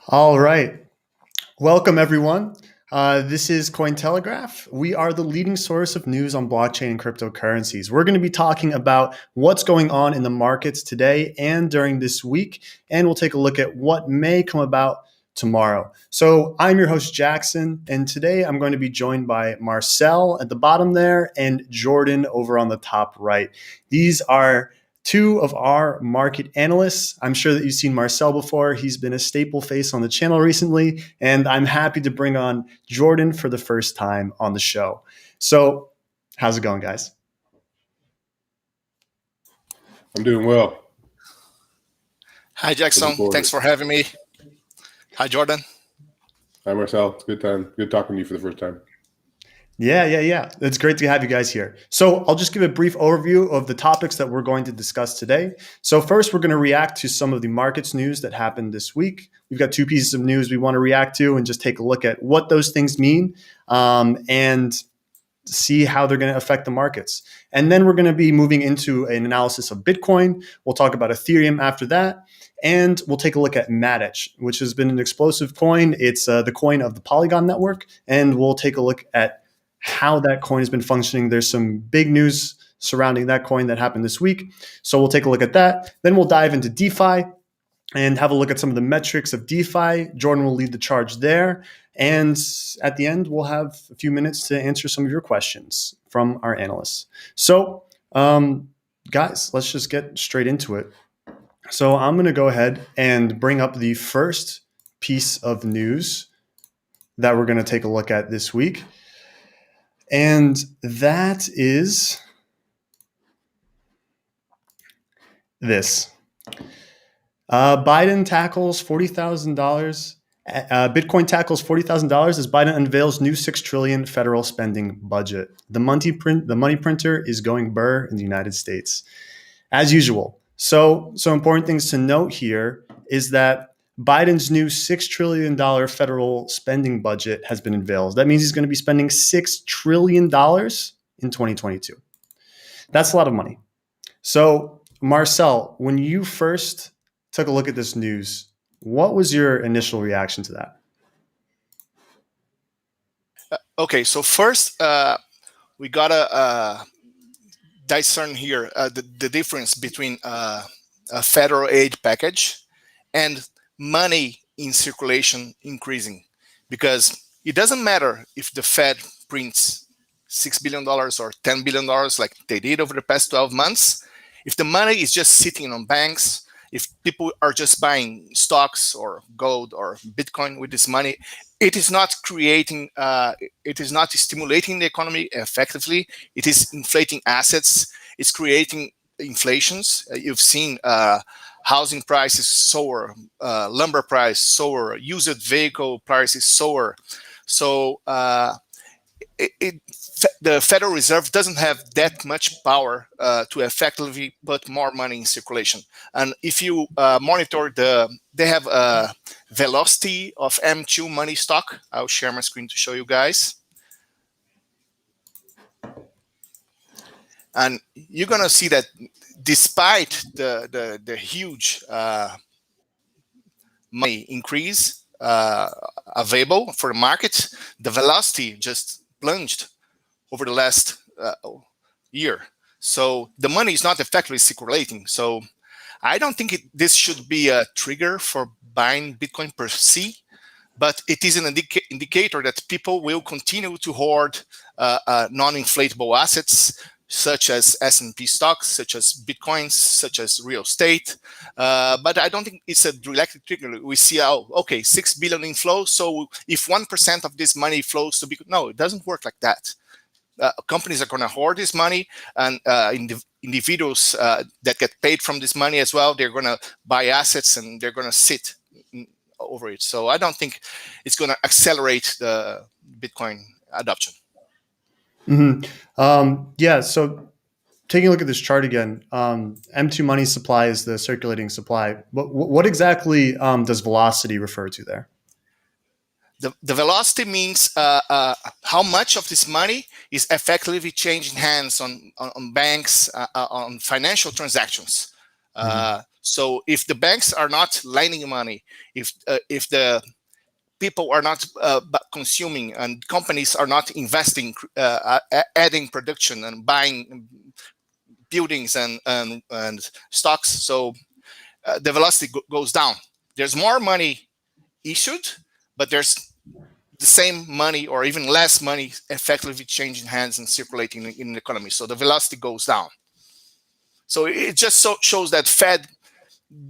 All right. Welcome, everyone. This is Cointelegraph. We are the leading source of news on blockchain and cryptocurrencies. We're going to be talking about what's going on in the markets today and during this week, and we'll take a look at what may come about tomorrow. So I'm your host, Jackson, and today I'm going to be joined by Marcel at the bottom there and Jordan over on the top right. These are two of our market analysts. I'm sure that you've seen Marcel before. He's been a staple face on the channel recently, and I'm happy to bring on Jordan for the first time on the show. So how's it going, guys? I'm doing well. Hi, Jackson. Thanks for having me. Hi, Jordan. Hi, Marcel. It's good talking to you for the first time. Yeah. It's great to have you guys here. So I'll just give a brief overview of the topics that we're going to discuss today. So first, we're going to react to some of the markets news that happened this week. We've got two pieces of news we want to react to and just take a look at what those things mean and see how they're going to affect the markets. And then we're going to be moving into an analysis of Bitcoin. We'll talk about Ethereum after that. And we'll take a look at MATIC, which has been an explosive coin. It's the coin of the Polygon network. And we'll take a look at how that coin has been functioning. There's some big news surrounding that coin that happened this week. So we'll take a look at that. Then we'll dive into DeFi and have a look at some of the metrics of DeFi. Jordan will lead the charge there. And at the end, we'll have a few minutes to answer some of your questions from our analysts. So guys, let's just get straight into it. So I'm going to go ahead and bring up the first piece of news that we're going to take a look at this week. And that is this. Biden tackles $40,000. Bitcoin tackles $40,000 as Biden unveils new $6 trillion federal spending budget. The money printer is going burr in the United States, as usual. So important things to note here is that Biden's new $6 trillion federal spending budget has been unveiled. That means he's going to be spending $6 trillion in 2022. That's a lot of money. So, Marcel, when you first took a look at this news, what was your initial reaction to that? Okay, so first, we got to discern here the difference between a federal aid package and money in circulation increasing, because it doesn't matter if the Fed prints $6 billion or $10 billion like they did over the past 12 months. If the money is just sitting on banks, if people are just buying stocks or gold or Bitcoin with this money, it is not creating, it is not stimulating the economy effectively. It is inflating assets. It's creating inflations. You've seen housing prices soar, lumber price soar, used vehicle prices soar. So the Federal Reserve doesn't have that much power to effectively put more money in circulation. And if you monitor they have a velocity of M2 money stock. I'll share my screen to show you guys. And you're going to see that despite the huge money increase available for the market, the velocity just plunged over the last year. So the money is not effectively circulating. So I don't think this should be a trigger for buying Bitcoin per se, but it is an indicator that people will continue to hoard non-inflatable assets, such as S&P stocks, such as Bitcoins, such as real estate. But I don't think it's a direct trigger. We see, okay, 6 billion in flow. So if 1% of this money flows to Bitcoin, no, it doesn't work like that. Companies are going to hoard this money, and individuals that get paid from this money as well, they're going to buy assets and they're going to sit over it. So I don't think it's going to accelerate the Bitcoin adoption. Mm-hmm. Yeah, so taking a look at this chart again, M2 money supply is the circulating supply. But what exactly does velocity refer to there? The velocity means how much of this money is effectively changing hands on banks, on financial transactions. So if the banks are not lending money, if the people are not consuming and companies are not investing, adding production and buying buildings and stocks, so the velocity goes down. There's more money issued, but there's the same money or even less money effectively changing hands and circulating in the economy. So the velocity goes down. So it just shows that Fed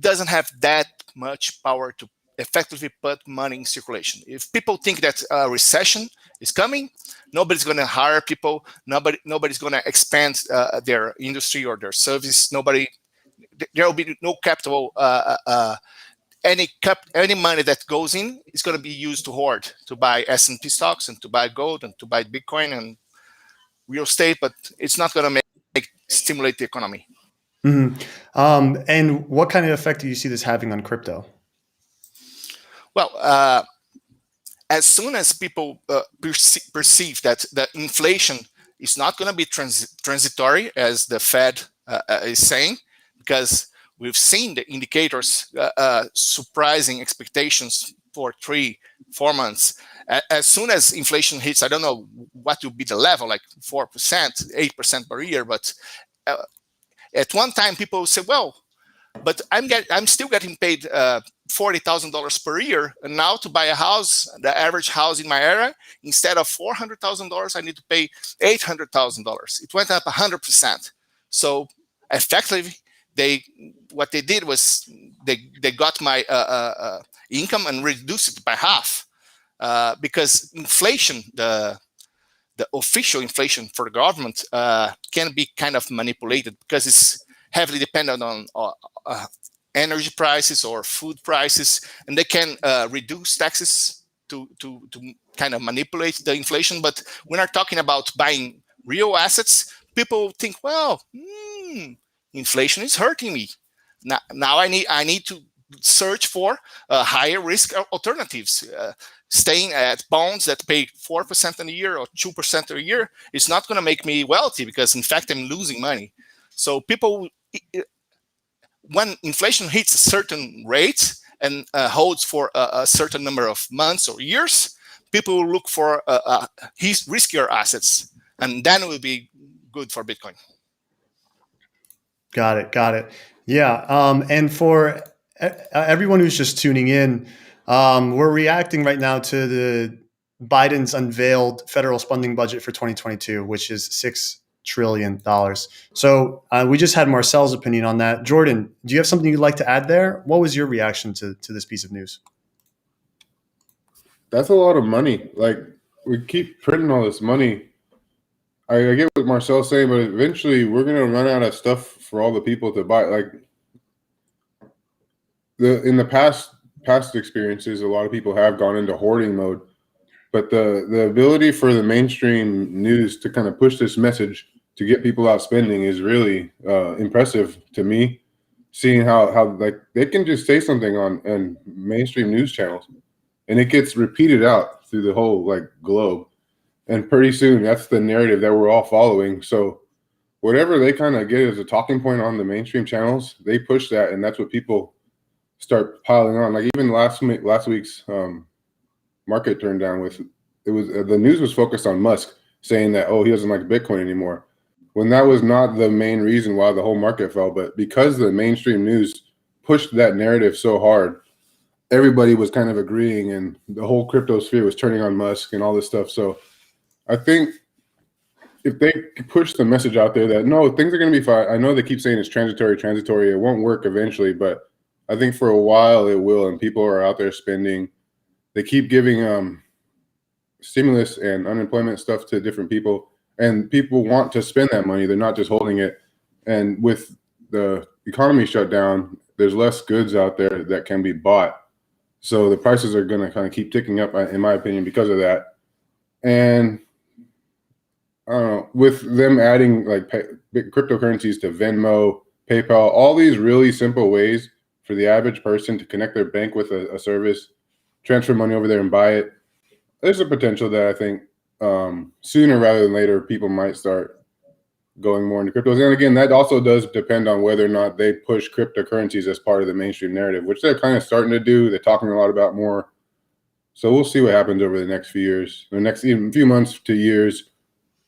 doesn't have that much power to effectively put money in circulation. If people think that a recession is coming, nobody's going to hire people. Nobody's going to expand their industry or their service. There will be no capital. Any money that goes in is going to be used to hoard, to buy S&P stocks and to buy gold and to buy Bitcoin and real estate, but it's not going to stimulate the economy. Mm-hmm. And what kind of effect do you see this having on crypto? Well, as soon as people perceive that the inflation is not going to be transitory, as the Fed is saying, because we've seen the indicators surprising expectations for 3-4 months. As soon as inflation hits, I don't know what will be the level, like 4%, 8% per year, but at one time people say, well, but I'm still getting paid $40,000 per year, and now to buy a house, the average house in my area, instead of $400,000, I need to pay $800,000. It went up 100%. So effectively, what they did was they got my income and reduced it by half, because inflation, the official inflation for the government, can be kind of manipulated because it's heavily dependent on energy prices or food prices, and they can reduce taxes to kind of manipulate the inflation. But when we're talking about buying real assets, people think, well, inflation is hurting me. Now I need to search for higher risk alternatives. Staying at bonds that pay 4% a year or 2% a year is not going to make me wealthy, because in fact I'm losing money. So people, when inflation hits a certain rate and holds for a certain number of months or years, people will look for riskier assets, and then it will be good for Bitcoin. Got it. Yeah. And for everyone who's just tuning in, we're reacting right now to the Biden's unveiled federal spending budget for 2022, which is $6 trillion. So we just had Marcel's opinion on that. Jordan, do you have something you'd like to add there? What was your reaction to this piece of news? That's a lot of money. Like, we keep printing all this money. I get what Marcel's saying, but eventually we're going to run out of stuff for all the people to buy. Like, in the past experiences, a lot of people have gone into hoarding mode, but the ability for the mainstream news to kind of push this message to get people out spending is really impressive to me. Seeing how like they can just say something on mainstream news channels, and it gets repeated out through the whole like globe, and pretty soon that's the narrative that we're all following. So whatever they kind of get as a talking point on the mainstream channels, they push that, and that's what people start piling on. Like even last week's market turned down with, it was the news was focused on Musk saying that, oh, he doesn't like Bitcoin anymore, when that was not the main reason why the whole market fell. But because the mainstream news pushed that narrative so hard, everybody was kind of agreeing, and the whole crypto sphere was turning on Musk and all this stuff. So I think if they push the message out there that no, things are going to be fine. I know they keep saying it's transitory, it won't work eventually, but I think for a while it will, and people are out there spending. They keep giving stimulus and unemployment stuff to different people, and people want to spend that money. They're not just holding it. And with the economy shut down, there's less goods out there that can be bought. So the prices are going to kind of keep ticking up, in my opinion, because of that. And I don't know, with them adding like cryptocurrencies to Venmo, PayPal, all these really simple ways for the average person to connect their bank with a service, transfer money over there and buy it. There's a potential that I think sooner rather than later people might start going more into cryptos. And again, that also does depend on whether or not they push cryptocurrencies as part of the mainstream narrative, which they're kind of starting to do. They're talking a lot about more. So we'll see what happens over the next few years, the next even few months to years.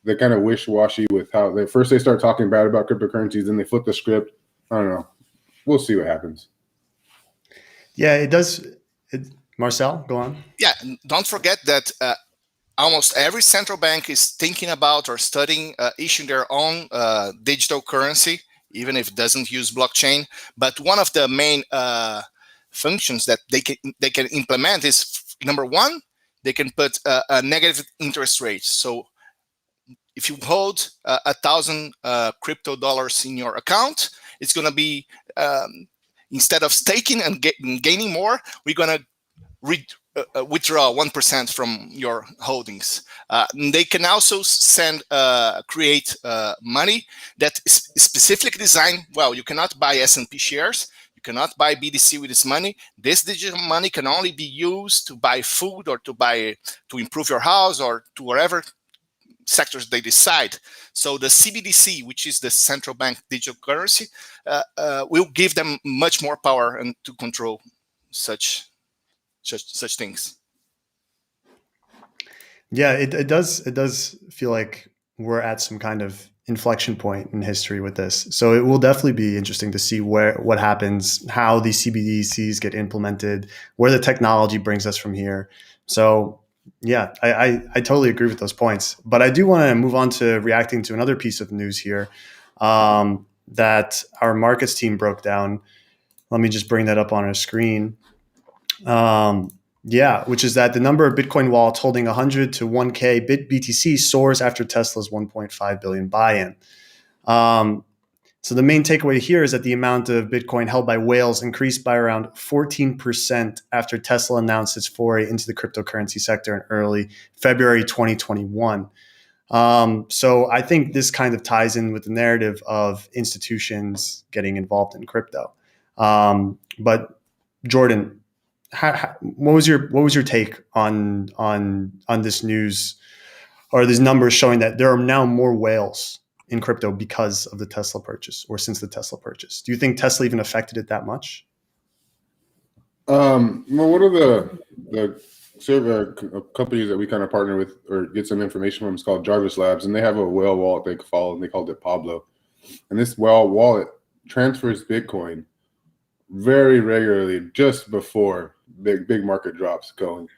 They're kind of wish-washy with how they start talking bad about cryptocurrencies, then they flip the script. I don't know. We'll see what happens. Yeah, it does. Marcel, go on. Yeah, don't forget that almost every central bank is thinking about or studying issuing their own digital currency, even if it doesn't use blockchain. But one of the main functions that they can implement is, number one, they can put a negative interest rate. So if you hold 1,000 crypto dollars in your account, it's going to be, instead of staking and gaining more, we're going to withdraw 1% from your holdings. They can also create money that is specifically designed. Well, you cannot buy S&P shares. You cannot buy BTC with this money. This digital money can only be used to buy food or to improve your house or to wherever sectors they decide. So the CBDC, which is the central bank digital currency, will give them much more power and to control such things. Yeah, it does feel like we're at some kind of inflection point in history with this. So it will definitely be interesting to see what happens, how these CBDCs get implemented, where the technology brings us from here. So yeah, I totally agree with those points. But I do want to move on to reacting to another piece of news here that our markets team broke down. Let me just bring that up on our screen. Yeah, which is that the number of Bitcoin wallets holding 100 to 1K BTC soars after Tesla's 1.5 billion buy-in. So the main takeaway here is that the amount of Bitcoin held by whales increased by around 14% after Tesla announced its foray into the cryptocurrency sector in early February 2021. So I think this kind of ties in with the narrative of institutions getting involved in crypto. But Jordan, what was your take on this news or these numbers showing that there are now more whales in crypto because of the Tesla purchase or since the Tesla purchase? Do you think Tesla even affected it that much? Well, one of the server companies that we kind of partner with or get some information from is called Jarvis Labs, and they have a whale wallet they follow, and they called it Pablo. And this whale wallet transfers Bitcoin very regularly just before big market drops going.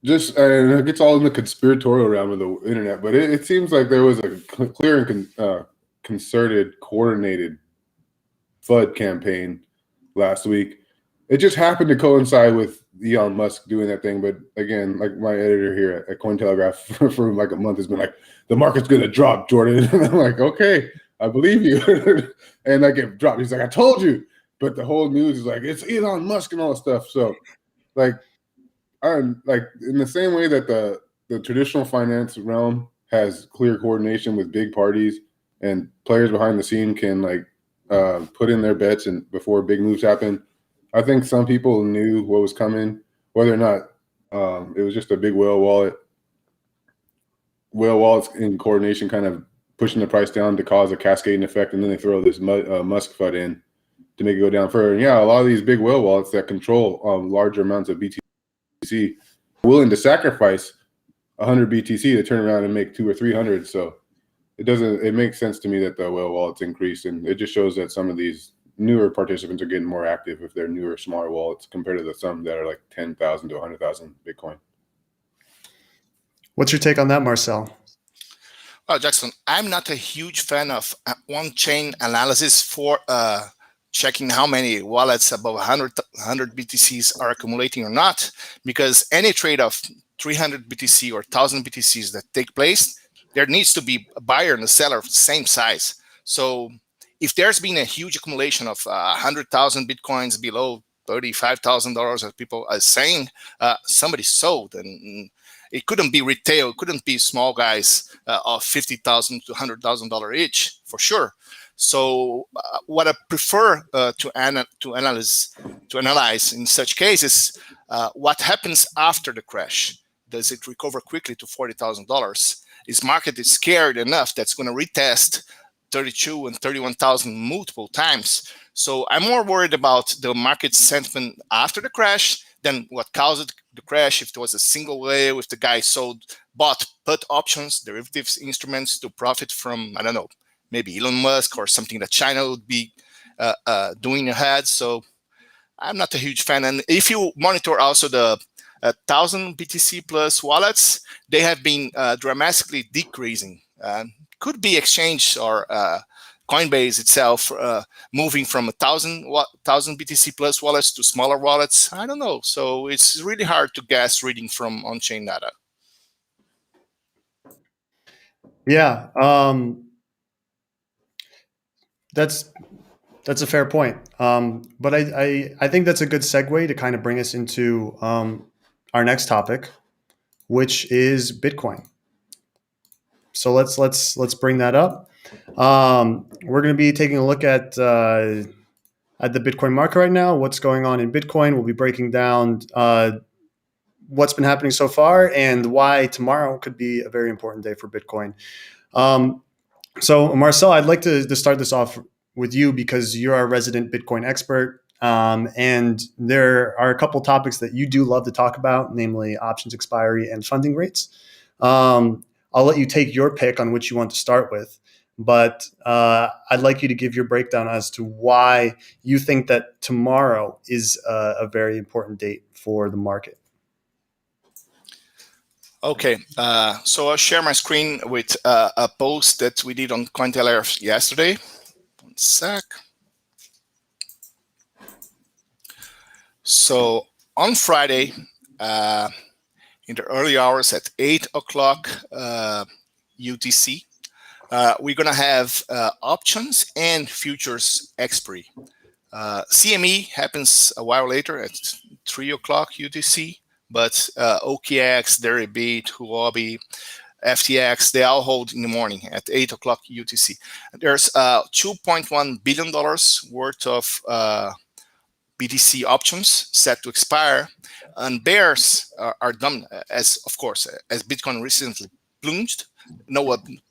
And it gets all in the conspiratorial realm of the internet, but it seems like there was a clear and concerted, coordinated FUD campaign last week. It just happened to coincide with Elon Musk doing that thing. But again, like my editor here at Cointelegraph for like a month has been like, the market's going to drop, Jordan. And I'm like, okay, I believe you. And like it dropped. He's like, I told you. But the whole news is like, it's Elon Musk and all that stuff. So like in the same way that the traditional finance realm has clear coordination with big parties and players behind the scene can like put in their bets and before big moves happen. I think some people knew what was coming, whether or not it was just a big whale wallet. Whale wallets in coordination kind of pushing the price down to cause a cascading effect, and then they throw this Musk FUD in to make it go down further. And yeah, a lot of these big whale wallets that control larger amounts of BTC are willing to sacrifice 100 BTC to turn around and make 200 or 300. So it makes sense to me that the whale wallets increase, and it just shows that some of these newer participants are getting more active if they're newer, smaller wallets compared to some that are like 10,000 to 100,000 Bitcoin. What's your take on that, Marcel? Well, Jackson, I'm not a huge fan of on-chain analysis for checking how many wallets above 100 BTCs are accumulating or not, because any trade of 300 BTC or 1,000 BTCs that take place, there needs to be a buyer and a seller of the same size. So if there's been a huge accumulation of 100,000 Bitcoins below $35,000, as people are saying, somebody sold, and it couldn't be retail, it couldn't be small guys of $50,000 to $100,000 each, for sure. So what I prefer to analyze in such cases, what happens after the crash? Does it recover quickly to $40,000? is market is scared enough that's going to retest 32 and 31,000 multiple times. So I'm more worried about the market sentiment after the crash than what caused the crash. If it was a single wave, if the guy bought put options, derivatives instruments to profit from, I don't know, maybe Elon Musk or something that China would be doing ahead. So I'm not a huge fan. And if you monitor also the 1,000 BTC plus wallets, they have been dramatically decreasing. Could be exchange or Coinbase itself moving from 1,000 BTC plus wallets to smaller wallets. I don't know. So it's really hard to guess reading from on-chain data. Yeah, that's a fair point. But I think that's a good segue to kind of bring us into our next topic, which is Bitcoin. So let's bring that up. We're going to be taking a look at the Bitcoin market right now. What's going on in Bitcoin? We'll be breaking down what's been happening so far and why tomorrow could be a very important day for Bitcoin. So Marcel, I'd like to start this off with you because you're our resident Bitcoin expert. And there are a couple topics that you do love to talk about, namely options expiry and funding rates. I'll let you take your pick on which you want to start with, but I'd like you to give your breakdown as to why you think that tomorrow is a very important date for the market. Okay, so I'll share my screen with a post that we did on Cointelegraph yesterday. One sec. So on Friday, in the early hours at 8 o'clock UTC, we're going to have options and futures expiry. CME happens a while later at 3 o'clock UTC, but OKX, Deribit, Huobi, FTX, they all hold in the morning at 8 o'clock UTC. There's $2.1 billion worth of BTC options set to expire, and bears are done as Bitcoin recently plunged.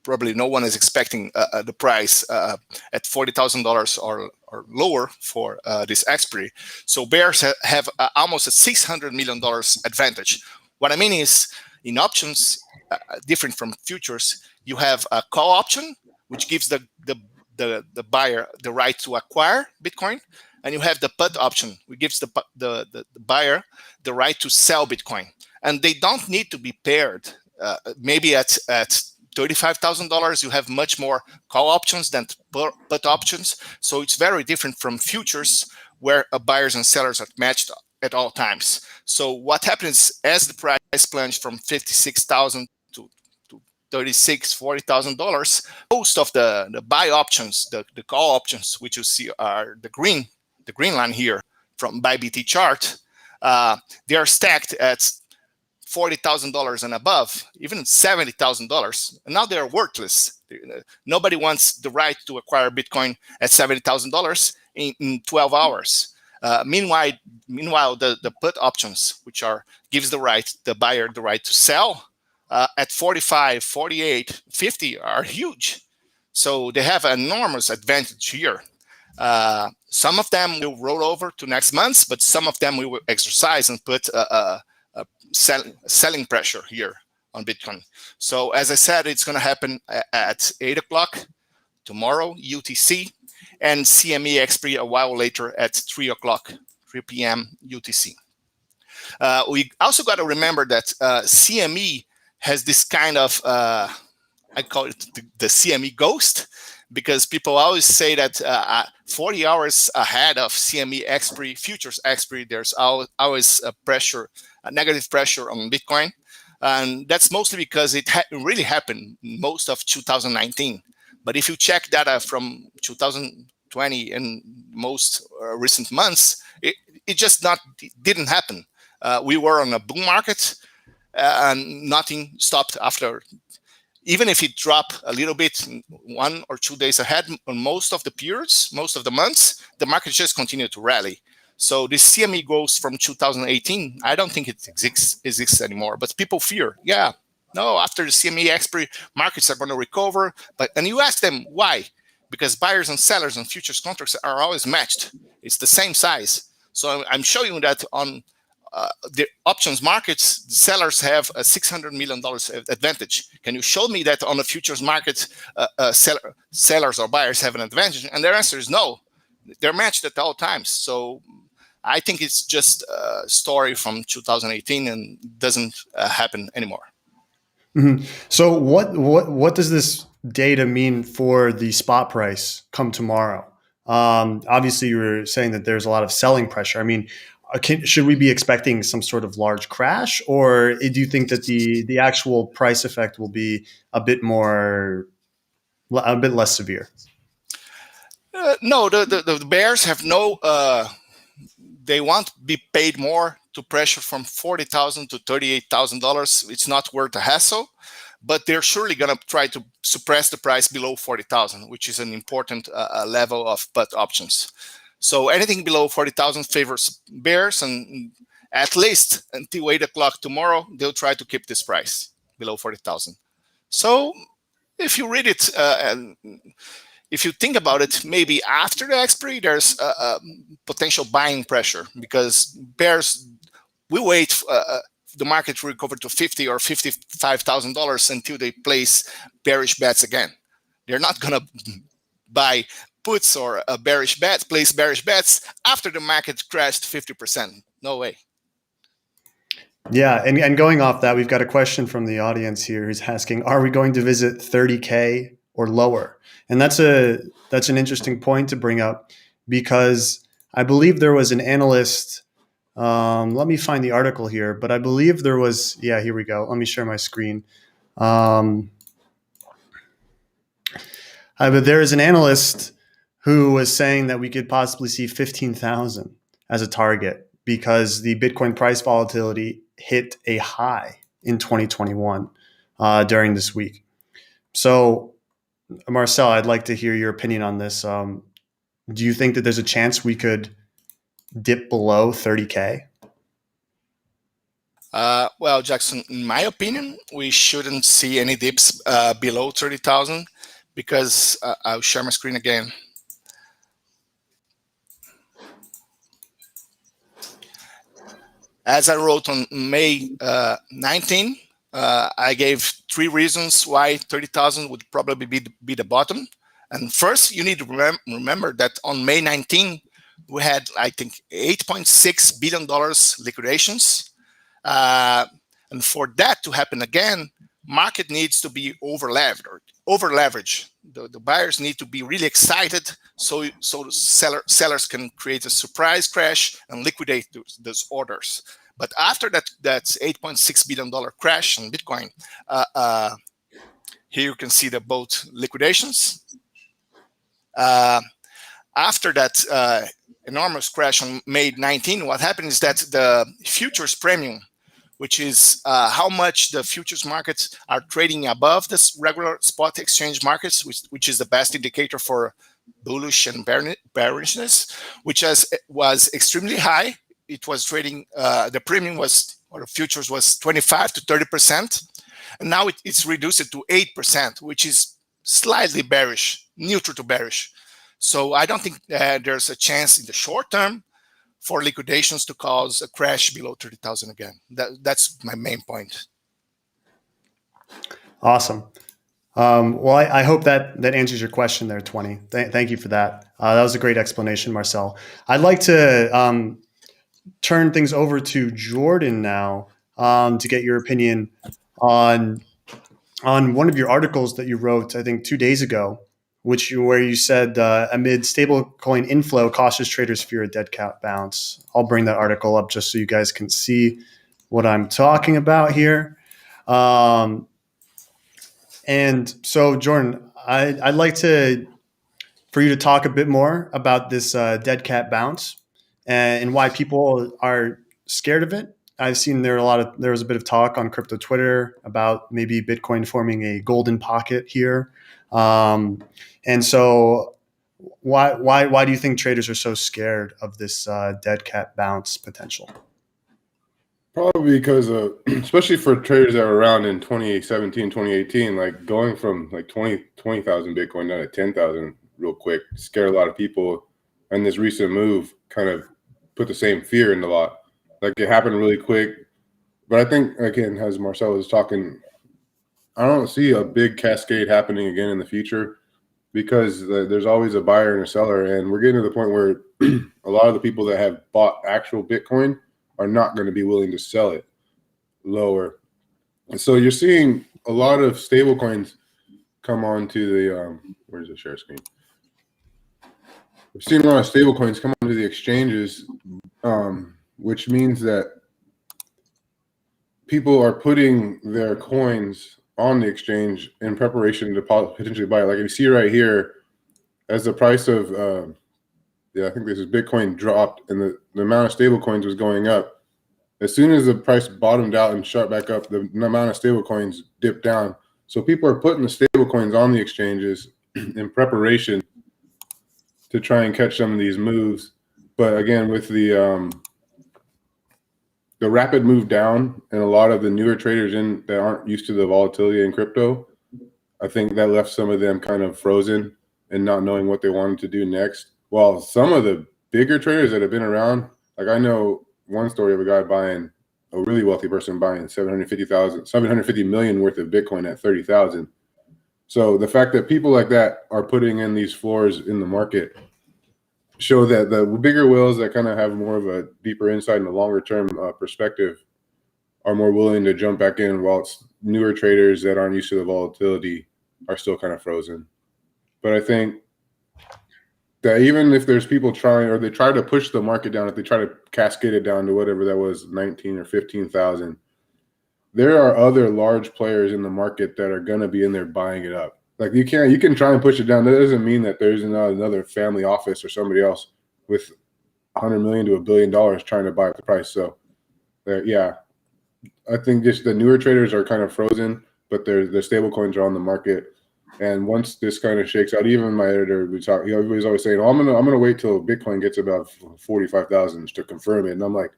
Probably no one is expecting the price at $40,000 or lower for this expiry. So bears have almost a $600 million advantage. What I mean is, in options, different from futures, you have a call option, which gives the buyer the right to acquire Bitcoin. And you have the put option, which gives the buyer the right to sell Bitcoin. And they don't need to be paired. Maybe at $35,000, you have much more call options than put options. So it's very different from futures, where buyers and sellers are matched at all times. So what happens as the price plunged from $56,000 to $36,000, $40,000, most of the buy options, the call options, which you see are the green line here from ByBT chart, they are stacked at $40,000 and above, even $70,000, and now they are worthless. Nobody wants the right to acquire Bitcoin at $70,000 in 12 hours. Meanwhile, the put options, which gives the buyer the right to sell at 45, 48, 50, are huge. So they have an enormous advantage here. Some of them will roll over to next month, but some of them we will exercise and put selling pressure here on Bitcoin. So as I said, it's going to happen at 8 o'clock tomorrow UTC, and CME expiry a while later at 3 p.m. UTC. We also got to remember that CME has this kind of, I call it the CME ghost, because people always say that 40 hours ahead of CME expiry, futures expiry, there's always a negative pressure on Bitcoin. And that's mostly because it really happened most of 2019. But if you check data from 2020 and most recent months, it just didn't happen. We were on a boom market and nothing stopped after. Even if it dropped a little bit 1 or 2 days ahead on most of the periods, most of the months, the market just continued to rally. So this CME goes from 2018. I don't think it exists anymore, but people fear, No, after the CME expiry, markets are going to recover. And you ask them why? Because buyers and sellers on futures contracts are always matched. It's the same size. So I'm showing you that on the options markets, the sellers have a $600 million advantage. Can you show me that on the futures market, sellers or buyers have an advantage? And their answer is no. They're matched at all times. So I think it's just a story from 2018 and doesn't happen anymore. Mm-hmm. So what does this data mean for the spot price come tomorrow? Obviously, you were saying that there's a lot of selling pressure. I mean, should we be expecting some sort of large crash, or do you think that the actual price effect will be a bit less severe? No, the bears have no. They want to be paid more to pressure from $40,000 to $38,000. It's not worth the hassle, but they're surely going to try to suppress the price below 40,000, which is an important level of put options. So anything below 40,000 favors bears, and at least until 8 o'clock tomorrow, they'll try to keep this price below 40,000. So if you read it and if you think about it, maybe after the expiry, there's a potential buying pressure, because bears will wait the market to recover to $50,000 or $55,000 until they place bearish bets again. They're not going to buy puts or a bearish bet, place bearish bets after the market crashed 50%. No way. Yeah, and going off that, we've got a question from the audience here who's asking, are we going to visit 30K or lower? And that's an interesting point to bring up, because I believe there was an analyst, let me find the article here, but I believe there was, yeah, here we go. Let me share my screen. But there is an analyst who was saying that we could possibly see 15,000 as a target, because the Bitcoin price volatility hit a high in 2021 during this week. So, Marcel, I'd like to hear your opinion on this. Do you think that there's a chance we could dip below 30K? Well, Jackson, in my opinion, we shouldn't see any dips below 30,000, because I'll share my screen again. As I wrote on May 19, I gave 3 reasons why 30,000 would probably be the bottom. And first, you need to remember that on May 19, we had, I think, $8.6 billion liquidations. And for that to happen again, market needs to be over-leveraged. The buyers need to be really excited, so sellers can create a surprise crash and liquidate those orders. But after that $8.6 billion crash in Bitcoin, here you can see the both liquidations. After that enormous crash on May 19, what happened is that the futures premium, which is how much the futures markets are trading above this regular spot exchange markets, which is the best indicator for bullish and bearishness, which was extremely high. It was trading, the premium was, or the futures was 25 to 30%. And now it's reduced to 8%, which is slightly bearish, neutral to bearish. So I don't think there's a chance in the short term for liquidations to cause a crash below 30,000 again. That's my main point. Awesome. Well, I hope that answers your question there, 20. Thank you for that. That was a great explanation, Marcel. I'd like to turn things over to Jordan now to get your opinion on one of your articles that you wrote, I think 2 days ago, where you said amid stablecoin inflow, cautious traders fear a dead cat bounce. I'll bring that article up just so you guys can see what I'm talking about here. And so, Jordan, I'd like for you to talk a bit more about this dead cat bounce and why people are scared of it. I've seen there was a bit of talk on crypto Twitter about maybe Bitcoin forming a golden pocket here. And so why do you think traders are so scared of this dead cat bounce potential? Probably because of, especially for traders that were around in 2017, 2018, like going from like 20,000 Bitcoin down to 10,000 real quick scared a lot of people. And this recent move kind of put the same fear in a lot. Like it happened really quick. But I think, again, as Marcel was talking, I don't see a big cascade happening again in the future because there's always a buyer and a seller. And we're getting to the point where a lot of the people that have bought actual Bitcoin are not going to be willing to sell it lower. And so you're seeing a lot of stable coins come onto the, where's the share screen? We've seen a lot of stable coins come onto the exchanges, which means that people are putting their coins on the exchange in preparation to potentially buy it. Like you see right here, as the price of, I think this is Bitcoin dropped and the amount of stable coins was going up. As soon as the price bottomed out and shot back up, the amount of stable coins dipped down. So people are putting the stable coins on the exchanges in preparation to try and catch some of these moves. But again, with the rapid move down and a lot of the newer traders in that aren't used to the volatility in crypto, I think that left some of them kind of frozen and not knowing what they wanted to do next. While some of the bigger traders that have been around, like I know one story of a guy buying, a really wealthy person buying 750 million worth of Bitcoin at 30,000. So the fact that people like that are putting in these floors in the market show that the bigger whales that kind of have more of a deeper insight and a longer term perspective are more willing to jump back in, while newer traders that aren't used to the volatility are still kind of frozen. But I think that even if there's people trying, or they try to push the market down, if they try to cascade it down to whatever that was, 19 or 15,000, there are other large players in the market that are going to be in there buying it up. Like you can try and push it down. That doesn't mean that there's another family office or somebody else with $100 million to $1 billion trying to buy up the price. So yeah, I think just the newer traders are kind of frozen, but the stable coins are on the market. And once this kind of shakes out, even my editor, everybody's always saying, "Oh, I'm gonna wait till Bitcoin gets about 45,000 to confirm it." And I'm like,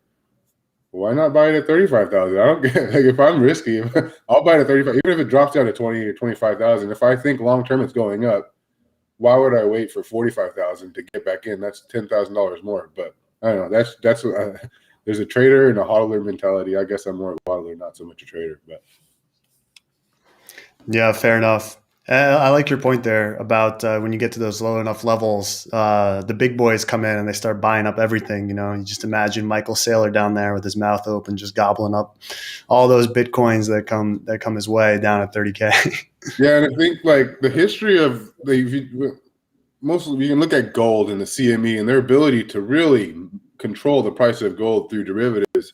why not buy it at 35,000? I don't get, like, if I'm risky, I'll buy it at 35, even if it drops down to 20 or 25,000. If I think long term it's going up, why would I wait for 45,000 to get back in? That's $10,000 more. But I don't know. That's there's a trader and a hodler mentality. I guess I'm more of a hodler, not so much a trader. But yeah, fair enough. I like your point there about when you get to those low enough levels, the big boys come in and they start buying up everything. You just imagine Michael Saylor down there with his mouth open, just gobbling up all those Bitcoins that come his way down at 30K. Yeah, and I think like the history of mostly you can look at gold and the CME and their ability to really control the price of gold through derivatives,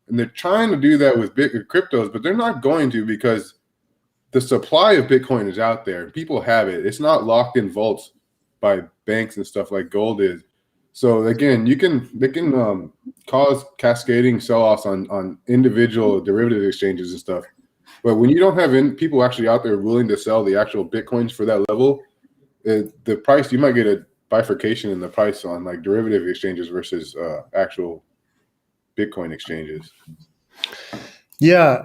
and they're trying to do that with cryptos, but they're not going to, because the supply of Bitcoin is out there. People have it. It's not locked in vaults by banks and stuff like gold is. So again, they can cause cascading sell-offs on individual derivative exchanges and stuff. But when you don't have people actually out there willing to sell the actual Bitcoins for that level, the price, you might get a bifurcation in the price on like derivative exchanges versus actual Bitcoin exchanges. Yeah.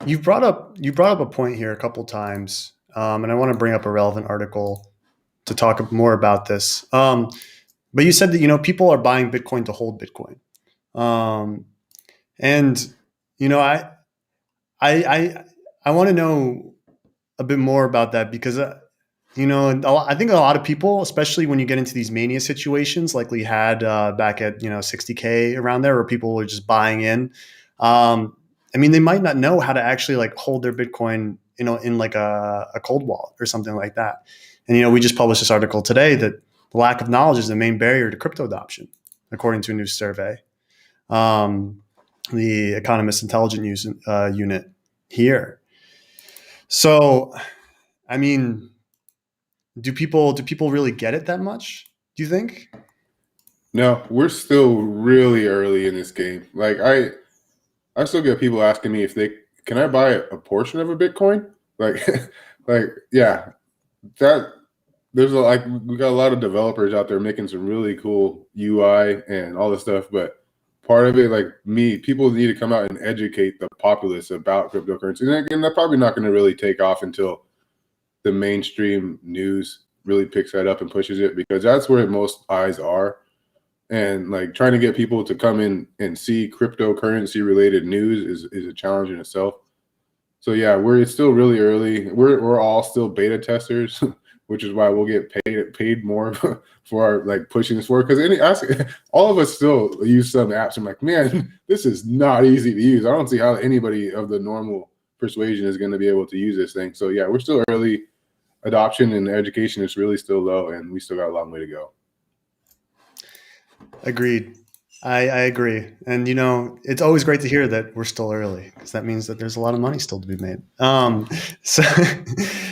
You brought up a point here a couple times, and I want to bring up a relevant article to talk more about this. But you said that people are buying Bitcoin to hold Bitcoin, and I want to know a bit more about that, because I think a lot of people, especially when you get into these mania situations like we had back at 60K around there, where people were just buying in. They might not know how to actually like hold their Bitcoin, in like a cold wallet or something like that. And, we just published this article today that the lack of knowledge is the main barrier to crypto adoption, according to a new survey. The Economist Intelligence Unit here. So, do people really get it that much, do you think? No, we're still really early in this game. Like I still get people asking me if can I buy a portion of a Bitcoin? Like, yeah, that we got a lot of developers out there making some really cool UI and all this stuff, but part of it, like me, people need to come out and educate the populace about cryptocurrency. And again, they're probably not going to really take off until the mainstream news really picks that up and pushes it, because that's where most eyes are. And like trying to get people to come in and see cryptocurrency related news is a challenge in itself. So yeah, it's still really early. We're all still beta testers, which is why we'll get paid more for our like pushing this forward. Because all of us still use some apps. I'm like, man, this is not easy to use. I don't see how anybody of the normal persuasion is going to be able to use this thing. So yeah, we're still early. Adoption and education is really still low, and we still got a long way to go. Agreed. I agree. And, you know, it's always great to hear that we're still early, because that means that there's a lot of money still to be made.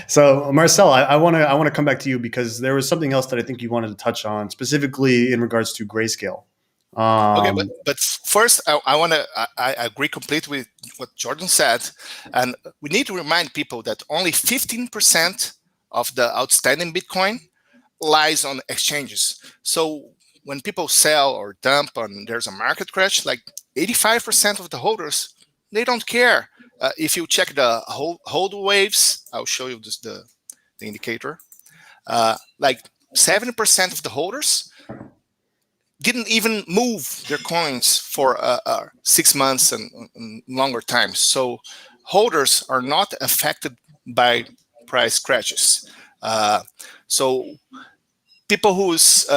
So Marcel, I want to come back to you, because there was something else that I think you wanted to touch on, specifically in regards to Grayscale. Okay, but first, I agree completely with what Jordan said. And we need to remind people that only 15% of the outstanding Bitcoin lies on exchanges. So when people sell or dump and there's a market crash, like 85% of the holders, they don't care. If you check the hold waves, I'll show you this, the indicator. Like 70% of the holders didn't even move their coins for 6 months and longer times. So holders are not affected by price crashes. So people who's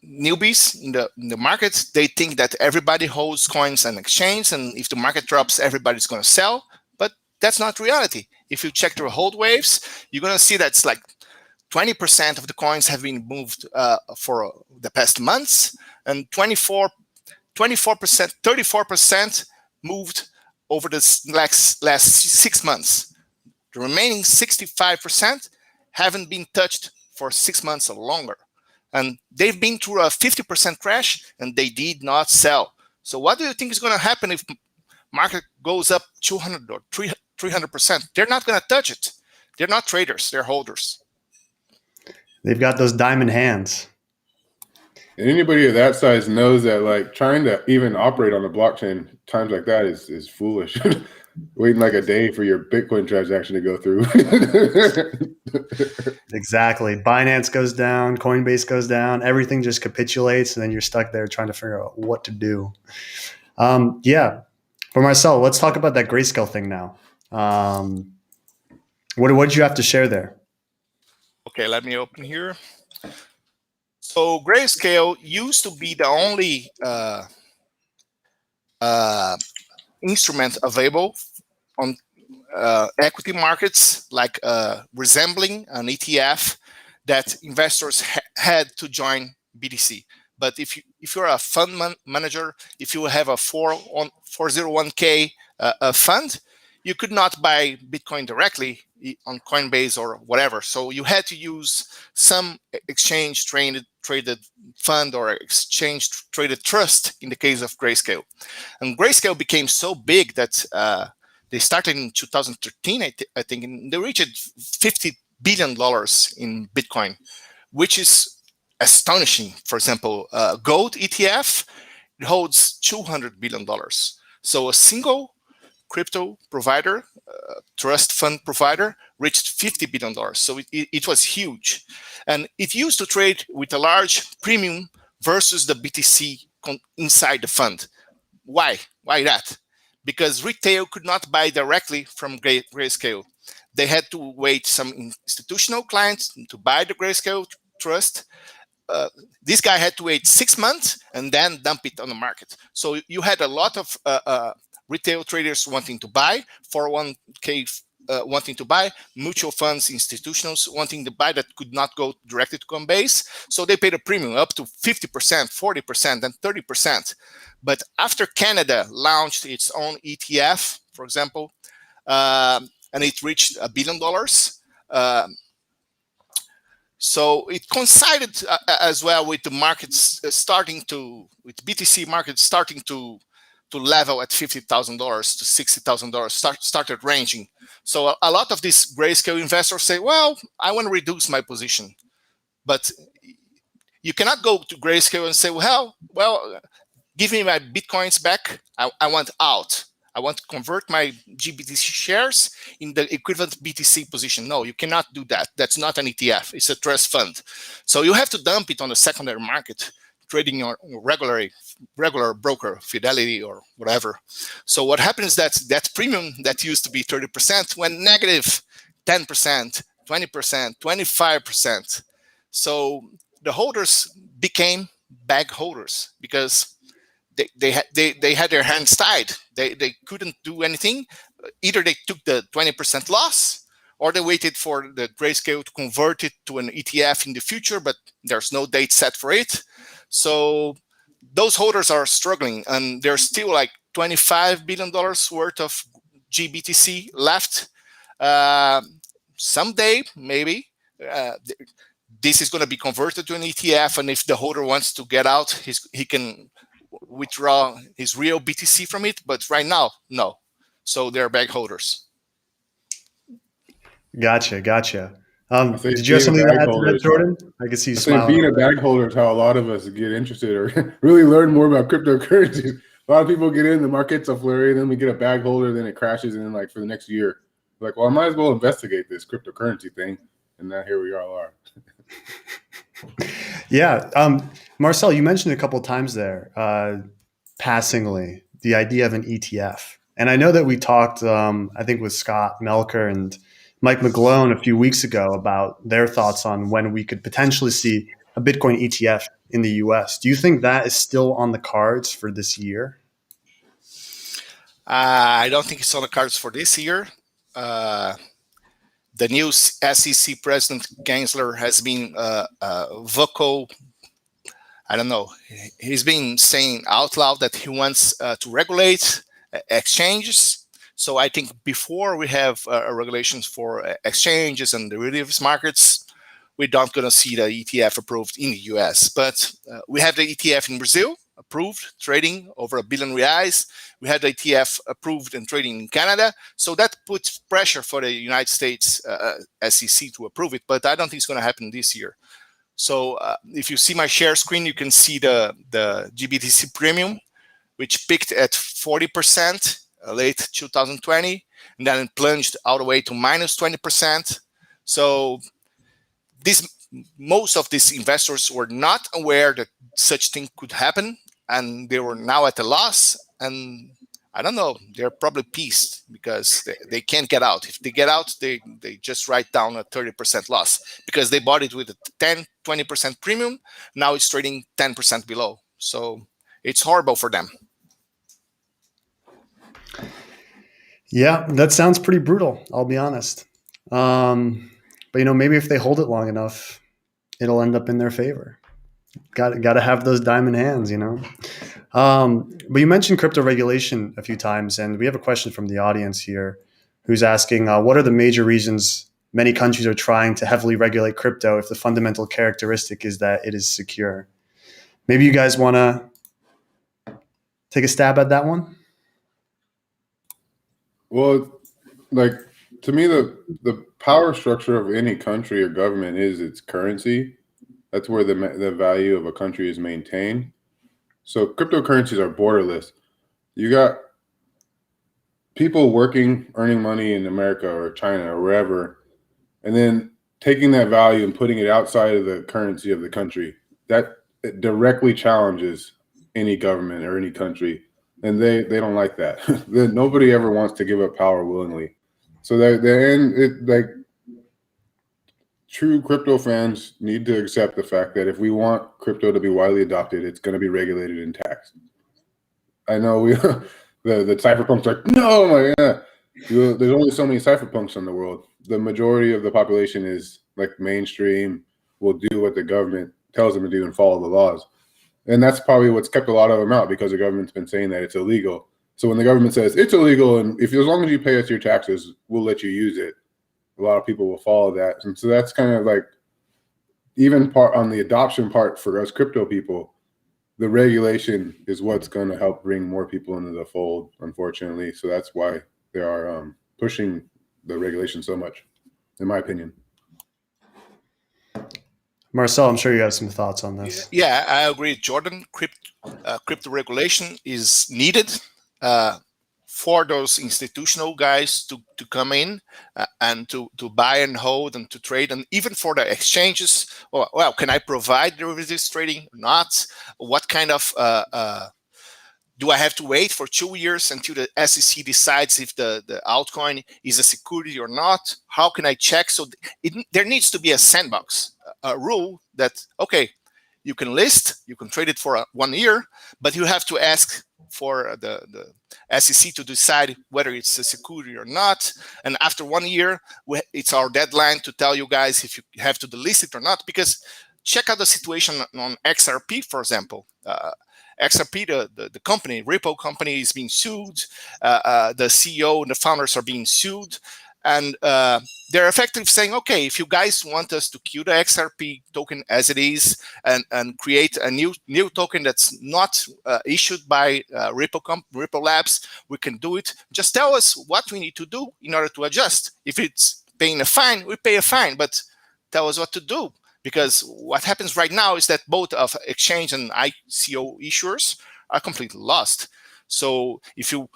newbies in the market, they think that everybody holds coins on exchange, and if the market drops, everybody's going to sell. But that's not reality. If you check the hold waves, you're going to see that's like 20% of the coins have been moved for the past months, and 24%, 34% moved over the last 6 months. The remaining 65% haven't been touched for 6 months or longer. And they've been through a 50% crash, and they did not sell. So what do you think is going to happen if market goes up 200 or 300%? They're not going to touch it. They're not traders. They're holders. They've got those diamond hands. And anybody of that size knows that like trying to even operate on a blockchain times like that is foolish. Waiting like a day for your Bitcoin transaction to go through. Exactly. Binance goes down, Coinbase goes down, everything just capitulates, and then you're stuck there trying to figure out what to do. Yeah. But Marcel, let's talk about that Grayscale thing now. What did you have to share there? Okay, let me open here. So Grayscale used to be the only instrument available on equity markets, like resembling an ETF that investors had to join BTC. But if you're a fund manager, if you have a 401k fund, you could not buy Bitcoin directly on Coinbase or whatever. So you had to use some exchange traded fund or exchange traded trust in the case of Grayscale. And Grayscale became so big that they started in 2013, I think, and they reached $50 billion in Bitcoin, which is astonishing. For example, gold ETF holds $200 billion. So a single crypto provider, trust fund provider, reached $50 billion. So it was huge. And it used to trade with a large premium versus the BTC inside the fund. Why? Why that? Because retail could not buy directly from Grayscale. They had to wait some institutional clients to buy the Grayscale trust. This guy had to wait 6 months and then dump it on the market. So you had a lot of retail traders wanting to buy, 401k wanting to buy, mutual funds, institutionals wanting to buy that could not go directly to Coinbase. So they paid a premium up to 50%, 40%, and 30%. But after Canada launched its own ETF, for example, and it reached $1 billion, so it coincided as well with the markets with BTC markets starting to level at $50,000 to $60,000, started ranging. So a lot of these Grayscale investors say, well, I want to reduce my position. But you cannot go to Grayscale and say, well, give me my Bitcoins back. I want out. I want to convert my GBTC shares in the equivalent BTC position. No, you cannot do that. That's not an ETF. It's a trust fund. So you have to dump it on the secondary market, trading your regular broker, Fidelity or whatever. So what happens is that premium that used to be 30% went negative 10%, 20%, 25%. So the holders became bag holders because they had their hands tied. They couldn't do anything. Either they took the 20% loss, or they waited for the grayscale to convert it to an ETF in the future, but there's no date set for it. So those holders are struggling, and there's still like $25 billion worth of GBTC left. Someday, maybe, this is going to be converted to an ETF, and if the holder wants to get out, he can withdraw his real BTC from it. But right now, no. So they're bag holders. Gotcha. Did you have something to add to that, Jordan? I can see you smiling. Being a bag holder is how a lot of us get interested or really learn more about cryptocurrencies. A lot of people get in, the market's a flurry, then we get a bag holder, then it crashes, and then like for the next year, like, well, I might as well investigate this cryptocurrency thing. And now here we all are. Yeah. Marcel, you mentioned a couple of times there, passingly, the idea of an ETF. And I know that we talked, I think, with Scott Melker and Mike McGlone a few weeks ago about their thoughts on when we could potentially see a Bitcoin ETF in the US. Do you think that is still on the cards for this year? I don't think it's on the cards for this year. The new SEC president, Gensler, has been vocal. I don't know. He's been saying out loud that he wants to regulate exchanges. So I think before we have regulations for exchanges and derivatives markets, we're not going to see the ETF approved in the US. But we have the ETF in Brazil, approved, trading over R$1 billion. We had the ETF approved and trading in Canada. So that puts pressure for the United States SEC to approve it. But I don't think it's going to happen this year. So if you see my share screen, you can see the GBTC premium, which peaked at 40% late 2020, and then it plunged all the way to minus 20%. So most of these investors were not aware that such thing could happen, and they were now at a loss. And I don't know, they're probably pissed because they can't get out. If they get out, they just write down a 30% loss because they bought it with a 10, 20% premium. Now it's trading 10% below. So it's horrible for them. Yeah, that sounds pretty brutal, I'll be honest. But, maybe if they hold it long enough, it'll end up in their favor. Got to have those diamond hands, But you mentioned crypto regulation a few times, and we have a question from the audience here who's asking, what are the major reasons many countries are trying to heavily regulate crypto if the fundamental characteristic is that it is secure? Maybe you guys want to take a stab at that one? Well, like, to me, the power structure of any country or government is its currency. That's where the value of a country is maintained. So cryptocurrencies are borderless. You got people working, earning money in America or China or wherever, and then taking that value and putting it outside of the currency of the country. That directly challenges any government or any country. And they don't like that. Nobody ever wants to give up power willingly. So true crypto fans need to accept the fact that if we want crypto to be widely adopted, it's going to be regulated and taxed. I know the cypherpunks are like, no, there's only so many cypherpunks in the world. The majority of the population is like mainstream, will do what the government tells them to do and follow the laws. And that's probably what's kept a lot of them out, because the government's been saying that it's illegal. So when the government says it's illegal, and as long as you pay us your taxes, we'll let you use it, a lot of people will follow that. And so that's kind of like, even part on the adoption part for us crypto people, the regulation is what's going to help bring more people into the fold, unfortunately. So that's why they are pushing the regulation so much, in my opinion. Marcel, I'm sure you have some thoughts on this. Yeah, I agree, Jordan. Crypto regulation is needed for those institutional guys to come in and to buy and hold and to trade, and even for the exchanges. Well, can I provide derivatives trading or not? What kind of do I have to wait for 2 years until the SEC decides if the altcoin is a security or not? How can I check? So there needs to be a sandbox, a rule that, okay, you can list, you can trade it for 1 year, but you have to ask for the SEC to decide whether it's a security or not. And after 1 year, it's our deadline to tell you guys if you have to delist it or not. Because check out the situation on XRP, for example. XRP, the company, Ripple company, is being sued. The CEO and the founders are being sued. And they're effectively saying, okay, if you guys want us to kill the XRP token as it is and create a new token that's not issued by Ripple Labs, we can do it. Just tell us what we need to do in order to adjust. If it's paying a fine, we pay a fine, but tell us what to do. Because what happens right now is that both of exchange and ICO issuers are completely lost. So if you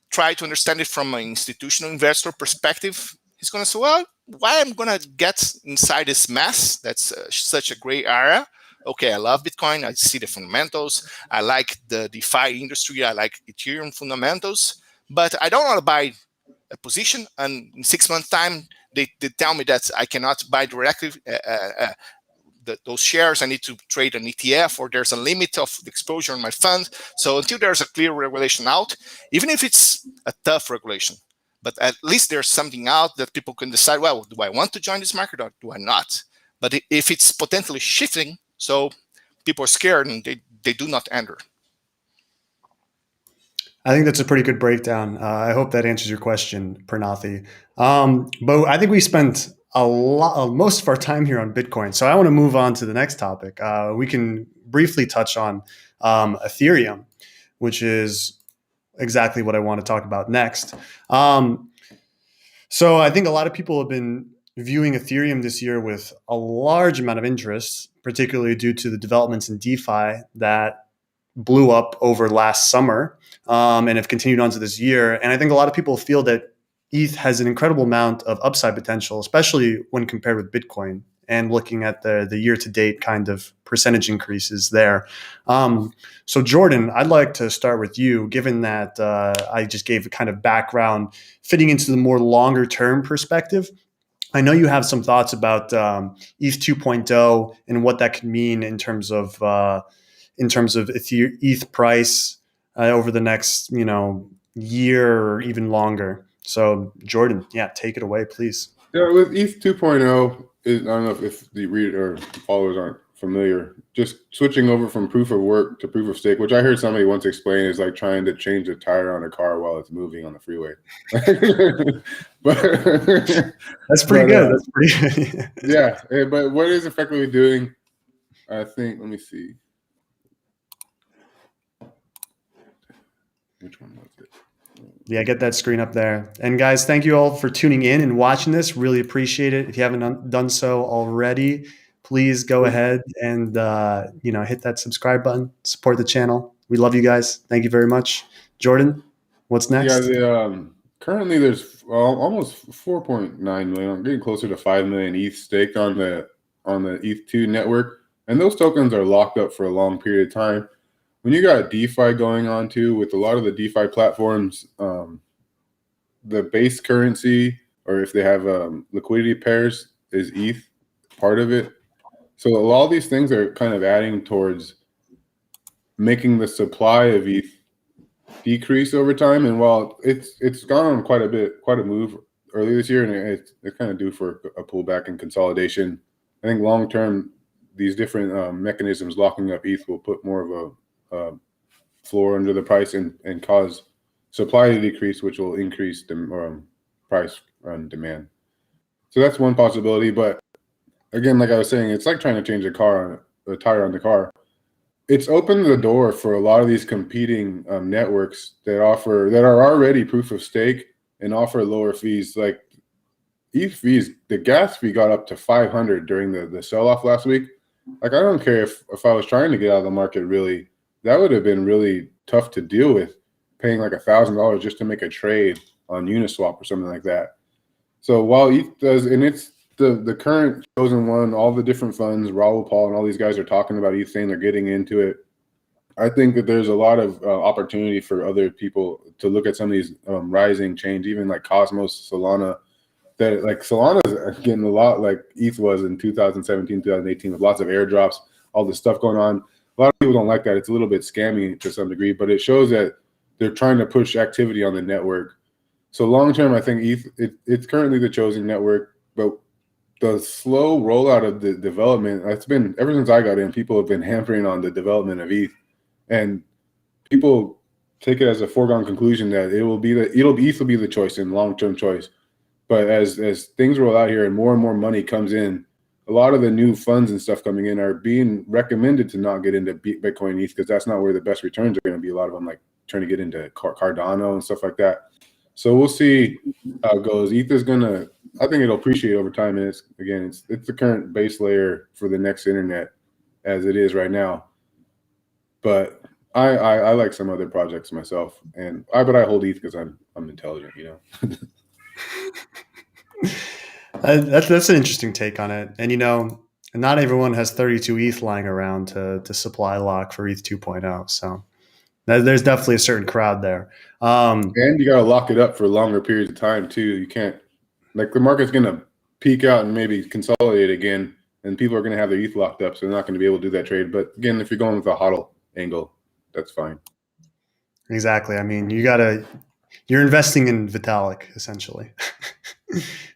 try to understand it from an institutional investor perspective, he's going to say, well, why am I going to get inside this mess? That's such a gray area. Okay, I love Bitcoin. I see the fundamentals. I like the DeFi industry. I like Ethereum fundamentals. But I don't want to buy a position, and in 6 months' time, they tell me that I cannot buy directly those shares. I need to trade an ETF, or there's a limit of the exposure in my fund. So until there's a clear regulation out, even if it's a tough regulation, but at least there's something out that people can decide, well, do I want to join this market or do I not? But if it's potentially shifting, so people are scared and they do not enter. I think that's a pretty good breakdown. I hope that answers your question, Pranathi. But I think we spent most of our time here on Bitcoin. So I want to move on to the next topic. We can briefly touch on Ethereum, which is exactly what I want to talk about next. So I think a lot of people have been viewing Ethereum this year with a large amount of interest, particularly due to the developments in DeFi that blew up over last summer and have continued on to this year. And I think a lot of people feel that ETH has an incredible amount of upside potential, especially when compared with Bitcoin and looking at the year-to-date kind of percentage increases there. So Jordan, I'd like to start with you, given that I just gave a kind of background fitting into the more longer-term perspective. I know you have some thoughts about ETH 2.0 and what that could mean in terms of ETH price over the next, year or even longer. So Jordan, yeah, take it away, please. Yeah, with ETH 2.0, I don't know if the reader or followers aren't familiar, just switching over from proof of work to proof of stake, which I heard somebody once explain is like trying to change the tire on a car while it's moving on the freeway. That's pretty good. That's pretty good. Yeah, but what is effectively doing, I think, let me see. Which one was it? Yeah, get that screen up there. And guys, thank you all for tuning in and watching this. Really appreciate it. If you haven't done so already, please go ahead and hit that subscribe button. Support the channel. We love you guys. Thank you very much. Jordan, what's next? Yeah, currently there's almost 4.9 million. I'm getting closer to 5 million ETH staked on the ETH2 network, and those tokens are locked up for a long period of time. When you got DeFi going on too, with a lot of the DeFi platforms, the base currency, or if they have liquidity pairs, is ETH, part of it. So a lot of these things are kind of adding towards making the supply of ETH decrease over time. And while it's gone on quite a move early this year, and it's kind of due for a pullback and consolidation. I think long term, these different mechanisms locking up ETH will put more of a floor under the price and cause supply to decrease, which will increase the price and demand. So that's one possibility. But again, like I was saying, it's like trying to change a tire on the car. It's opened the door for a lot of these competing networks that are already proof of stake and offer lower fees. Like ETH fees, the gas fee got up to 500 during the sell-off last week. Like, I don't care if I was trying to get out of the market, really, that would have been really tough to deal with, paying like $1,000 just to make a trade on Uniswap or something like that. So while ETH does, and it's the current chosen one, all the different funds, Raul Paul and all these guys are talking about ETH, saying they're getting into it. I think that there's a lot of opportunity for other people to look at some of these rising chains, even like Cosmos, Solana. That like Solana's getting a lot like ETH was in 2017, 2018, with lots of airdrops, all this stuff going on. A lot of people don't like that. It's a little bit scammy to some degree, but it shows that they're trying to push activity on the network. So long term, I think ETH, it's currently the chosen network, but the slow rollout of the development, it's been, ever since I got in, people have been hampering on the development of ETH. And people take it as a foregone conclusion that ETH will be the choice and long-term choice. But as things roll out here and more money comes in, a lot of the new funds and stuff coming in are being recommended to not get into Bitcoin ETH, because that's not where the best returns are going to be. A lot of them like trying to get into Cardano and stuff like that. So we'll see how it goes. ETH is gonna, I think it'll appreciate over time. And it's the current base layer for the next internet as it is right now. But I like some other projects myself, but I hold ETH because I'm intelligent, you know. That's an interesting take on it. And, not everyone has 32 ETH lying around to supply lock for ETH 2.0. So there's definitely a certain crowd there. And you got to lock it up for longer periods of time too. You can't, like, the market's going to peak out and maybe consolidate again, and people are going to have their ETH locked up, so they're not going to be able to do that trade. But again, if you're going with a HODL angle, that's fine. Exactly. I mean, you're investing in Vitalik, essentially.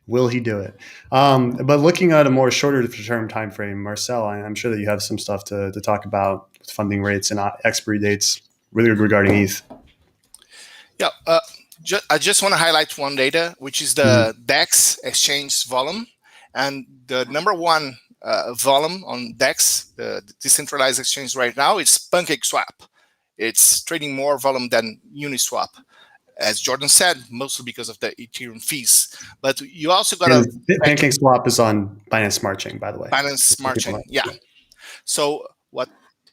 Will he do it? But looking at a more shorter term time frame, Marcel, I'm sure that you have some stuff to talk about with funding rates and expiry dates really regarding ETH. Yeah, I just want to highlight one data, which is the DEX exchange volume. And the number one volume on DEX, the decentralized exchange right now, is PancakeSwap. It's trading more volume than Uniswap, as Jordan said, mostly because of the Ethereum fees. But you also got to... PancakeSwap is on Binance Smart Chain, by the way. Binance Smart Chain, yeah. So what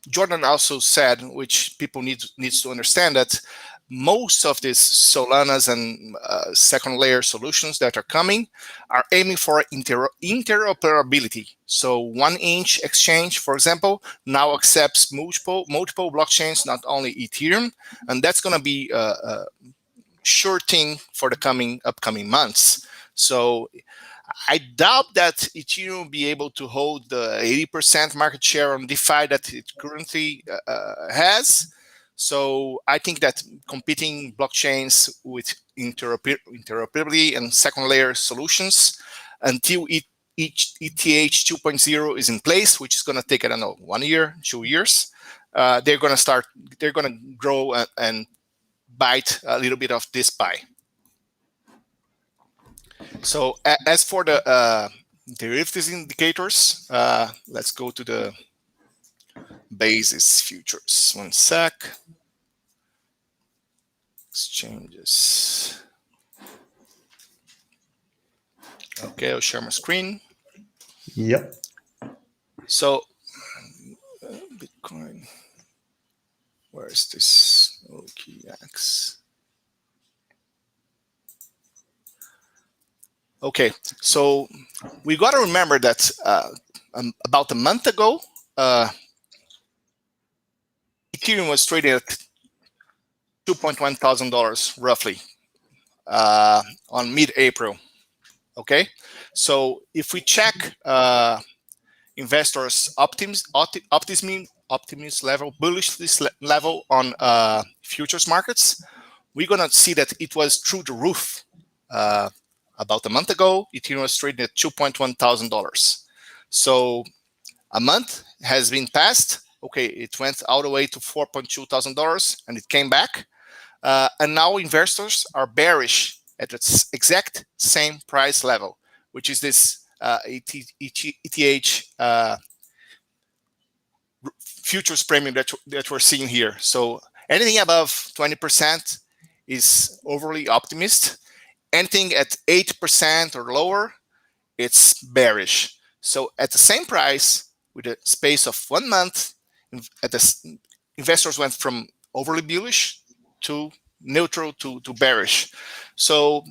Jordan also said, which people needs to understand, that most of these Solanas and second layer solutions that are coming are aiming for interoperability. So 1inch exchange, for example, now accepts multiple blockchains, not only Ethereum, and that's going to be a sure thing for the upcoming months. So I doubt that Ethereum will be able to hold the 80% market share on DeFi that it currently has. So I think that competing blockchains with interoperability and second layer solutions until ETH 2.0 is in place, which is going to take, I don't know, 1 year, 2 years, they're going to grow and bite a little bit of this pie. So as for the derivatives indicators, let's go to the basis futures. One sec. Exchanges. Okay, I'll share my screen. Yep. So Bitcoin. Where is this? OKX. Okay, so we got to remember that about a month ago, Ethereum was trading at $2,100 roughly on mid-April. Okay, so if we check investors' optimism level, bullish level on futures markets, we're gonna see that it was through the roof. About a month ago, Ethereum was trading at $2,100. So a month has been passed. Okay, it went all the way to $4,200 and it came back. And now investors are bearish at its exact same price level, which is this ETH futures premium that we're seeing here. So anything above 20% is overly optimistic. anything at 8% or lower, it's bearish. So at the same price, with a space of 1 month, investors went from overly bullish to neutral to bearish. So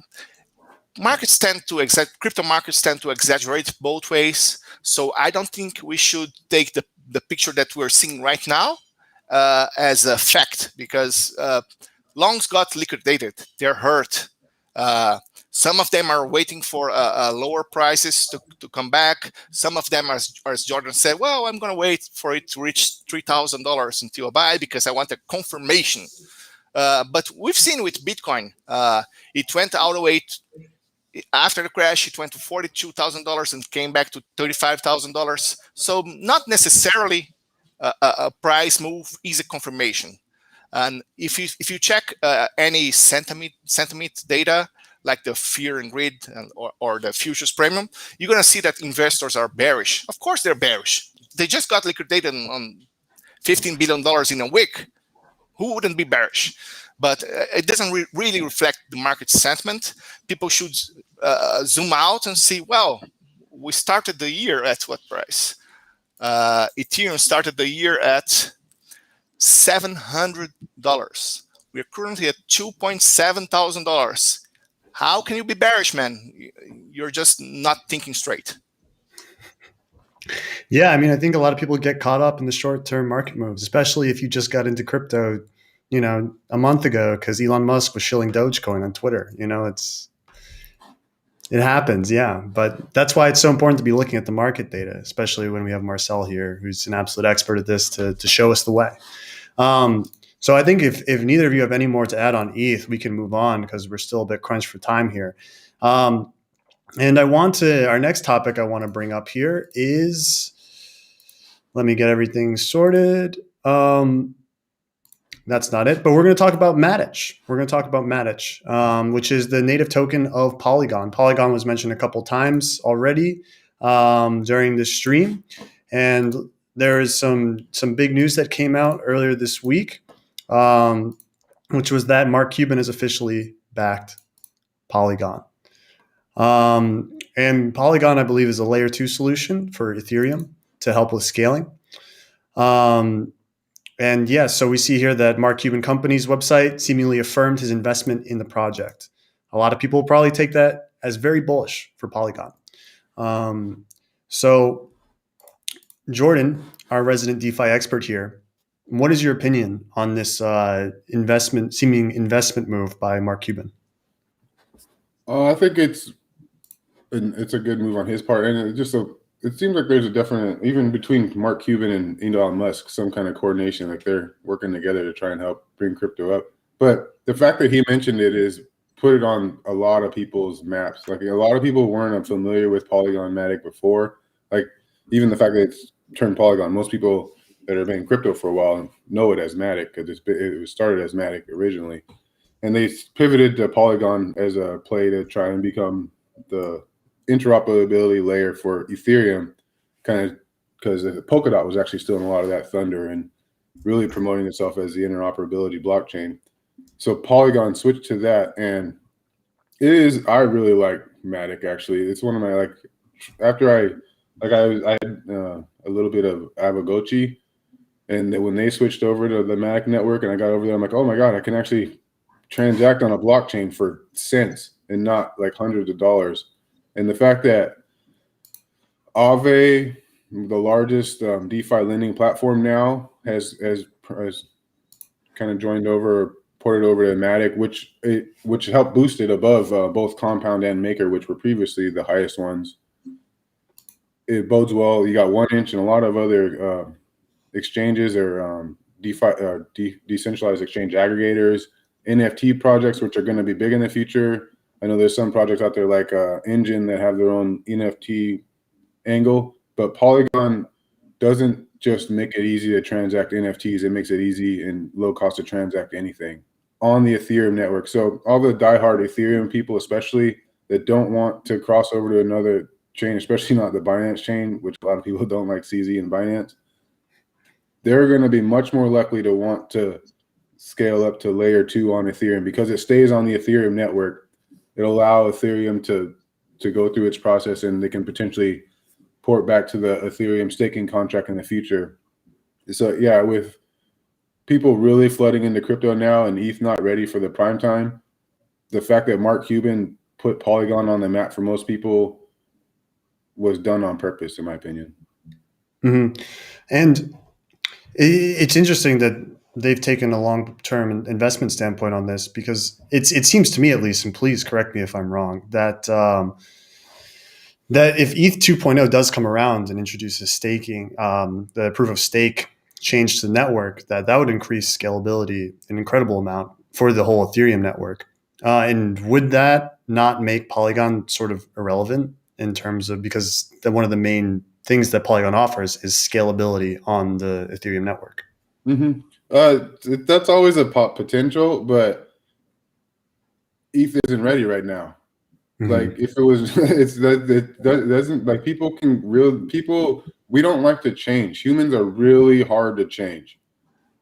crypto markets tend to exaggerate both ways. So I don't think we should take the picture that we're seeing right now as a fact, because longs got liquidated. They're hurt. Some of them are waiting for lower prices to come back. Some of them, as Jordan said, well, I'm going to wait for it to reach $3,000 until I buy because I want a confirmation. But we've seen with Bitcoin, it went all the way after the crash, it went to $42,000 and came back to $35,000. So not necessarily a price move is a confirmation. And if you check any sentiment data, like the fear and greed or the futures premium, you're going to see that investors are bearish. Of course, they're bearish. They just got liquidated on $15 billion in a week. Who wouldn't be bearish? But it doesn't really reflect the market sentiment. People should zoom out and see, well, we started the year at what price? Ethereum started the year at $700. We're currently at $2,700. How can you be bearish, man? You're just not thinking straight. Yeah, I mean, I think a lot of people get caught up in the short-term market moves, especially if you just got into crypto, a month ago because Elon Musk was shilling Dogecoin on Twitter. It happens, yeah. But that's why it's so important to be looking at the market data, especially when we have Marcel here, who's an absolute expert at this, to show us the way. So I think if neither of you have any more to add on ETH, we can move on because we're still a bit crunched for time here. And our next topic I want to bring up here is, let me get everything sorted. That's not it, but we're going to talk about MATIC. Which is the native token of Polygon. Polygon was mentioned a couple times already during this stream. And there is some big news that came out earlier this week, which was that Mark Cuban has officially backed Polygon. And Polygon, I believe, is a layer 2 solution for Ethereum to help with scaling. And yes, so we see here that Mark Cuban Company's website seemingly affirmed his investment in the project. A lot of people will probably take that as very bullish for Polygon. So Jordan, our resident DeFi expert here, what is your opinion on this seeming investment move by Mark Cuban? I think it's a good move on his part, and it seems like there's a definite, even between Mark Cuban and Elon Musk, some kind of coordination, like they're working together to try and help bring crypto up. But the fact that he mentioned it is put it on a lot of people's maps. Like a lot of people weren't familiar with Polygon MATIC before. Like even the fact that it's turned Polygon, most people that have been in crypto for a while know it as MATIC because it was started as MATIC originally. And they pivoted to Polygon as a play to try and become the interoperability layer for Ethereum, kind of because Polkadot was actually stealing a lot of that thunder and really promoting itself as the interoperability blockchain. So Polygon switched to that, and I really like MATIC actually. It's one of my after I had a little bit of Aavegotchi, and then when they switched over to the MATIC network and I got over there, I'm like, oh my God, I can actually transact on a blockchain for cents and not like hundreds of dollars. And the fact that Aave, the largest DeFi lending platform now, has kind of ported over to MATIC, which helped boost it above both Compound and Maker, which were previously the highest ones. It bodes well. You got 1inch and a lot of other exchanges or DeFi decentralized exchange aggregators, NFT projects, which are going to be big in the future. I know there's some projects out there like Engine that have their own NFT angle, but Polygon doesn't just make it easy to transact NFTs. It makes it easy and low cost to transact anything on the Ethereum network. So all the diehard Ethereum people, especially that don't want to cross over to another chain, especially not the Binance chain, which a lot of people don't like CZ and Binance, they're going to be much more likely to want to scale up to layer 2 on Ethereum because it stays on the Ethereum network. it'll allow Ethereum to go through its process, and they can potentially port back to the Ethereum staking contract in the future. So yeah, with people really flooding into crypto now and ETH not ready for the prime time, the fact that Mark Cuban put Polygon on the map for most people was done on purpose, in my opinion. Mm-hmm. And it's interesting that they've taken a long-term investment standpoint on this, because it seems to me, at least, and please correct me if I'm wrong, that that if ETH 2.0 does come around and introduces staking, the proof of stake change to the network, that would increase scalability an incredible amount for the whole Ethereum network. And would that not make Polygon sort of irrelevant in terms of, because one of the main things that Polygon offers is scalability on the Ethereum network? Mm-hmm. That's always a potential, but ETH isn't ready right now. Mm-hmm. Like if it was, it doesn't, like we don't like to change. Humans are really hard to change.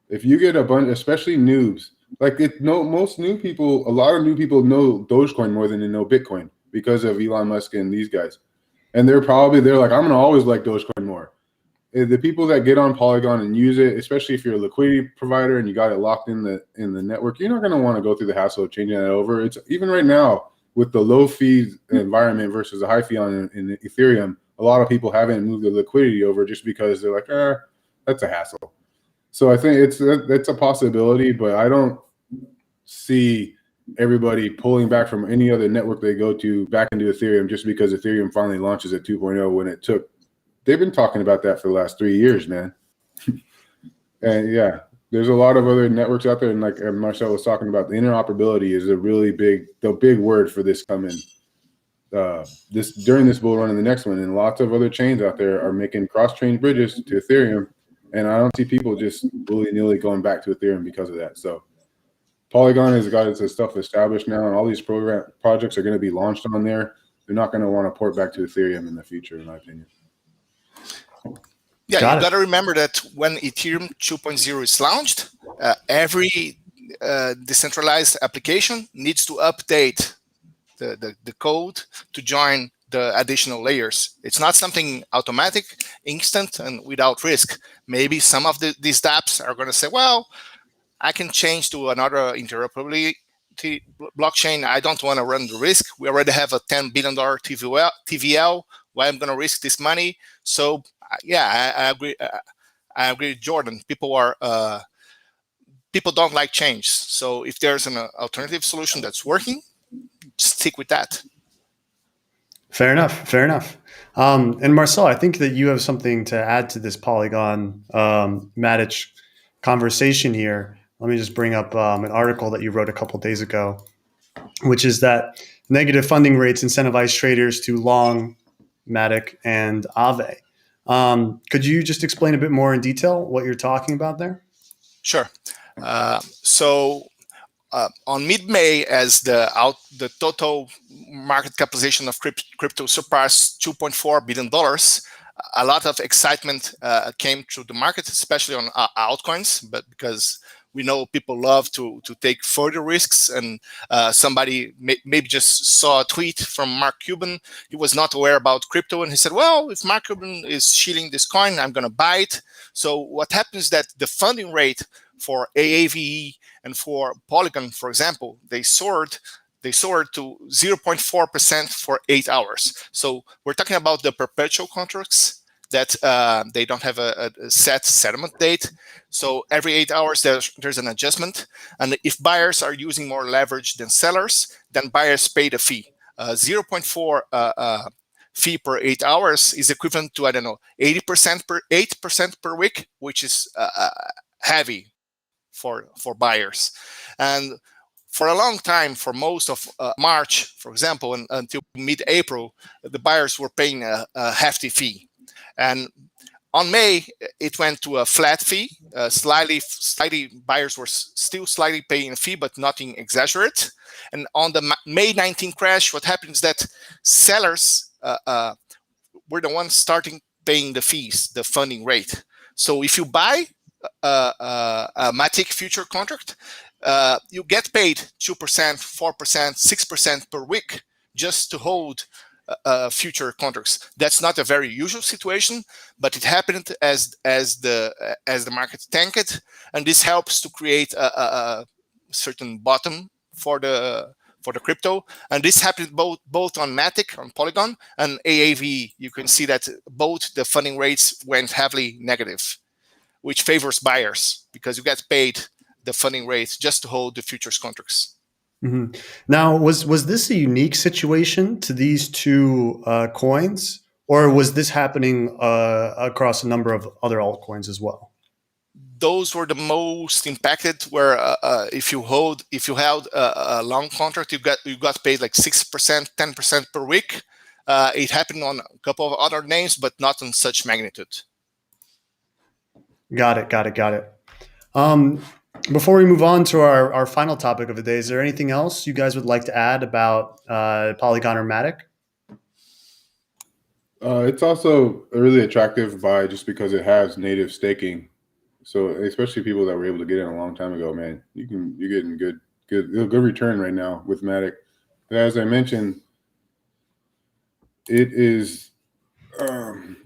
If you get a bunch, especially noobs, like most new people, a lot of new people know Dogecoin more than they know Bitcoin because of Elon Musk and these guys. And they're like, I'm going to always like Dogecoin more. The people that get on Polygon and use it, especially if you're a liquidity provider and you got it locked in the network, you're not going to want to go through the hassle of changing that over. It's even right now with the low fees environment versus the high fee on in Ethereum, a lot of people haven't moved the liquidity over just because they're like, that's a hassle. So I think it's a possibility, but I don't see everybody pulling back from any other network they go to back into Ethereum just because Ethereum finally launches at 2.0 when it took. They've been talking about that for the last 3 years, man. And yeah, there's a lot of other networks out there. And like Marcel was talking about, the interoperability is the big word for this coming during this bull run and the next one. And lots of other chains out there are making cross-chain bridges to Ethereum. And I don't see people just willy-nilly going back to Ethereum because of that. So Polygon has got its stuff established now, and all these projects are going to be launched on there. They're not going to want to port back to Ethereum in the future, in my opinion. Yeah, you got to remember that when Ethereum 2.0 is launched, every decentralized application needs to update the code to join the additional layers. It's not something automatic, instant, and without risk. Maybe some of these dApps are going to say, well, I can change to another interoperability blockchain. I don't want to run the risk. We already have a $10 billion TVL. Why I'm going to risk this money? So yeah, I agree. I agree with Jordan. People don't like change. So if there's an alternative solution that's working, stick with that. Fair enough. Fair enough. And Marcel, I think that you have something to add to this Polygon MATIC conversation here. Let me just bring up an article that you wrote a couple of days ago, which is that negative funding rates incentivize traders to long MATIC and Aave. Could you just explain a bit more in detail what you're talking about there? Sure. So on mid-May, as the total market capitalization of crypto surpassed $2.4 billion, a lot of excitement came through the market, especially on altcoins, but because we know people love to take further risks, and somebody maybe just saw a tweet from Mark Cuban. He was not aware about crypto, and he said, well, if Mark Cuban is shilling this coin, I'm going to buy it. So what happens is that the funding rate for AAVE and for Polygon, for example, they soared to 0.4% for 8 hours. So we're talking about the perpetual contracts that they don't have a set settlement date. So every 8 hours, there's an adjustment. And if buyers are using more leverage than sellers, then buyers pay the fee. 0.4 fee per 8 hours is equivalent to, I don't know, 8% per week, which is heavy for buyers. And for a long time, for most of March, for example, and until mid-April, the buyers were paying a hefty fee. And on May, it went to a flat fee. Slightly, buyers were still slightly paying a fee, but nothing exaggerate. And on the May 19 crash, what happened is that sellers were the ones starting paying the fees, the funding rate. So if you buy a MATIC future contract, you get paid 2%, 4%, 6% per week just to hold future contracts. That's not a very usual situation, but it happened as the market tanked, and this helps to create a certain bottom for the crypto. And this happened both on MATIC, on Polygon, and AAV. You can see that both the funding rates went heavily negative, which favors buyers because you get paid the funding rate just to hold the futures contracts. Mm-hmm. Now, was this a unique situation to these two coins, or was this happening across a number of other altcoins as well? Those were the most impacted. Where if you held a long contract, you got paid like 6%, 10% per week. It happened on a couple of other names, but not on such magnitude. Got it. Before we move on to our final topic of the day, is there anything else you guys would like to add about Polygon or MATIC? It's also a really attractive buy just because it has native staking. So especially people that were able to get in a long time ago, man, you're getting good return right now with MATIC. But as I mentioned, it is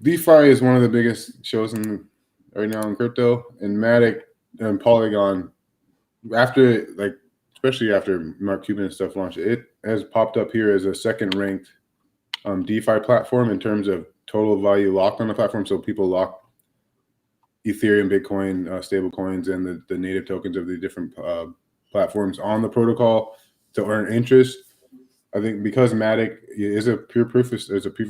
DeFi is one of the biggest shows right now in crypto, and MATIC and Polygon, especially after Mark Cuban and stuff launched, it has popped up here as a second ranked DeFi platform in terms of total value locked on the platform. So people lock Ethereum, Bitcoin, stable coins, and the native tokens of the different platforms on the protocol to earn interest. I think because MATIC is a proof of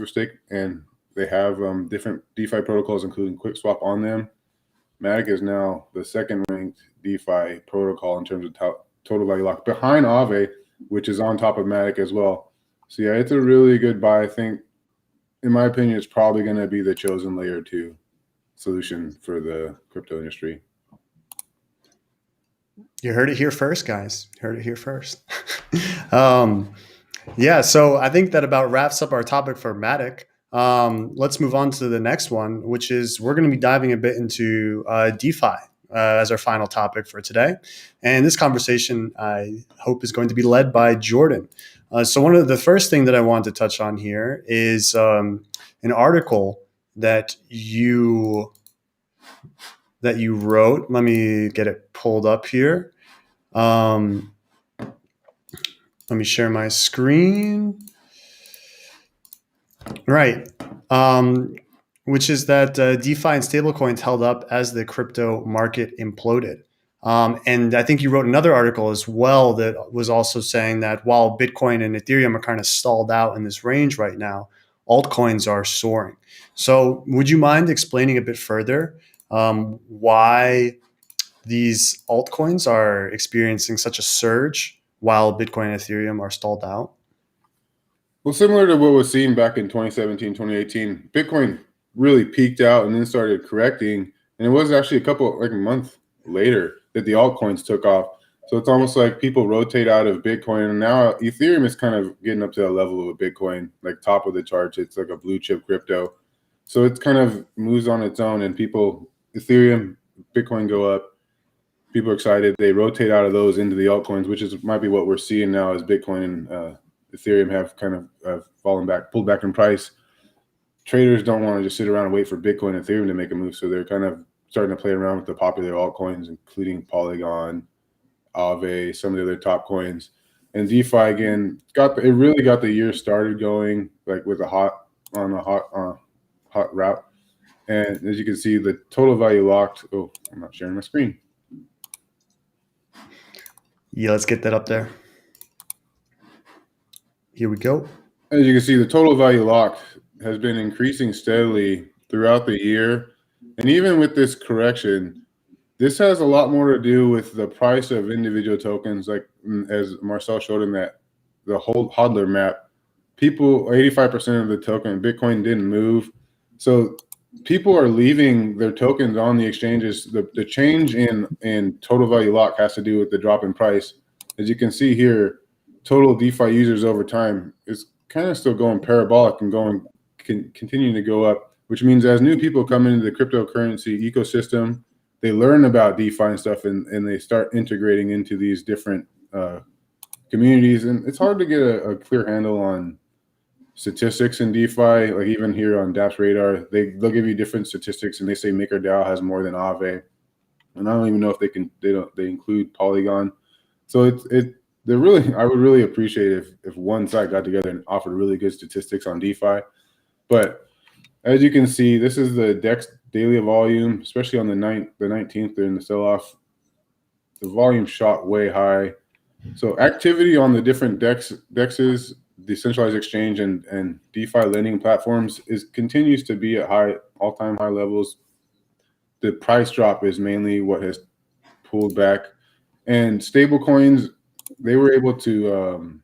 stake, and they have different DeFi protocols, including QuickSwap on them. MATIC is now the second ranked DeFi protocol in terms of total value lock, behind Aave, which is on top of MATIC as well. So yeah, it's a really good buy. I think, in my opinion, it's probably going to be the chosen layer 2 solution for the crypto industry. You heard it here first, guys. You heard it here first. Yeah, so I think that about wraps up our topic for MATIC. Let's move on to the next one, which is we're going to be diving a bit into DeFi as our final topic for today. And this conversation, I hope, is going to be led by Jordan. So one of the first thing that I want to touch on here is an article that you wrote. Let me get it pulled up here. Let me share my screen. Right. Which is that DeFi and stablecoins held up as the crypto market imploded. And I think you wrote another article as well that was also saying that while Bitcoin and Ethereum are kind of stalled out in this range right now, altcoins are soaring. So would you mind explaining a bit further why these altcoins are experiencing such a surge while Bitcoin and Ethereum are stalled out? Well, similar to what was seen back in 2017, 2018, Bitcoin really peaked out and then started correcting. And it was actually a month later that the altcoins took off. So it's almost like people rotate out of Bitcoin. And now Ethereum is kind of getting up to the level of a Bitcoin, like top of the charts. It's like a blue chip crypto. So it kind of moves on its own, and Ethereum, Bitcoin go up. People are excited. They rotate out of those into the altcoins, which might be what we're seeing now as Bitcoin and Ethereum have kind of pulled back in price. Traders don't want to just sit around and wait for Bitcoin and Ethereum to make a move. So they're kind of starting to play around with the popular altcoins, including Polygon, Aave, some of the other top coins. And DeFi, again, it really got the year started going like with a hot route. And as you can see, the total value locked. Oh, I'm not sharing my screen. Yeah, let's get that up there. Here we go. As you can see, the total value locked has been increasing steadily throughout the year. And even with this correction, this has a lot more to do with the price of individual tokens. Like as Marcel showed in the whole hodler map, 85% of the token, Bitcoin didn't move. So people are leaving their tokens on the exchanges. The change in total value lock has to do with the drop in price. As you can see here, total DeFi users over time is kind of still going parabolic and continuing to go up, which means as new people come into the cryptocurrency ecosystem, they learn about DeFi and stuff, and they start integrating into these different communities. And it's hard to get a clear handle on statistics in DeFi. Like even here on Dapp's radar, they'll give you different statistics, and they say MakerDAO has more than Aave, and I don't even know if they include Polygon. So they're really, I would really appreciate if one side got together and offered really good statistics on DeFi. But as you can see, this is the DEX daily volume, especially on the 19th during the sell-off. The volume shot way high. So activity on the different DEXs, decentralized exchange and DeFi lending platforms continues to be at all-time high levels. The price drop is mainly what has pulled back. And stable coins, they were able to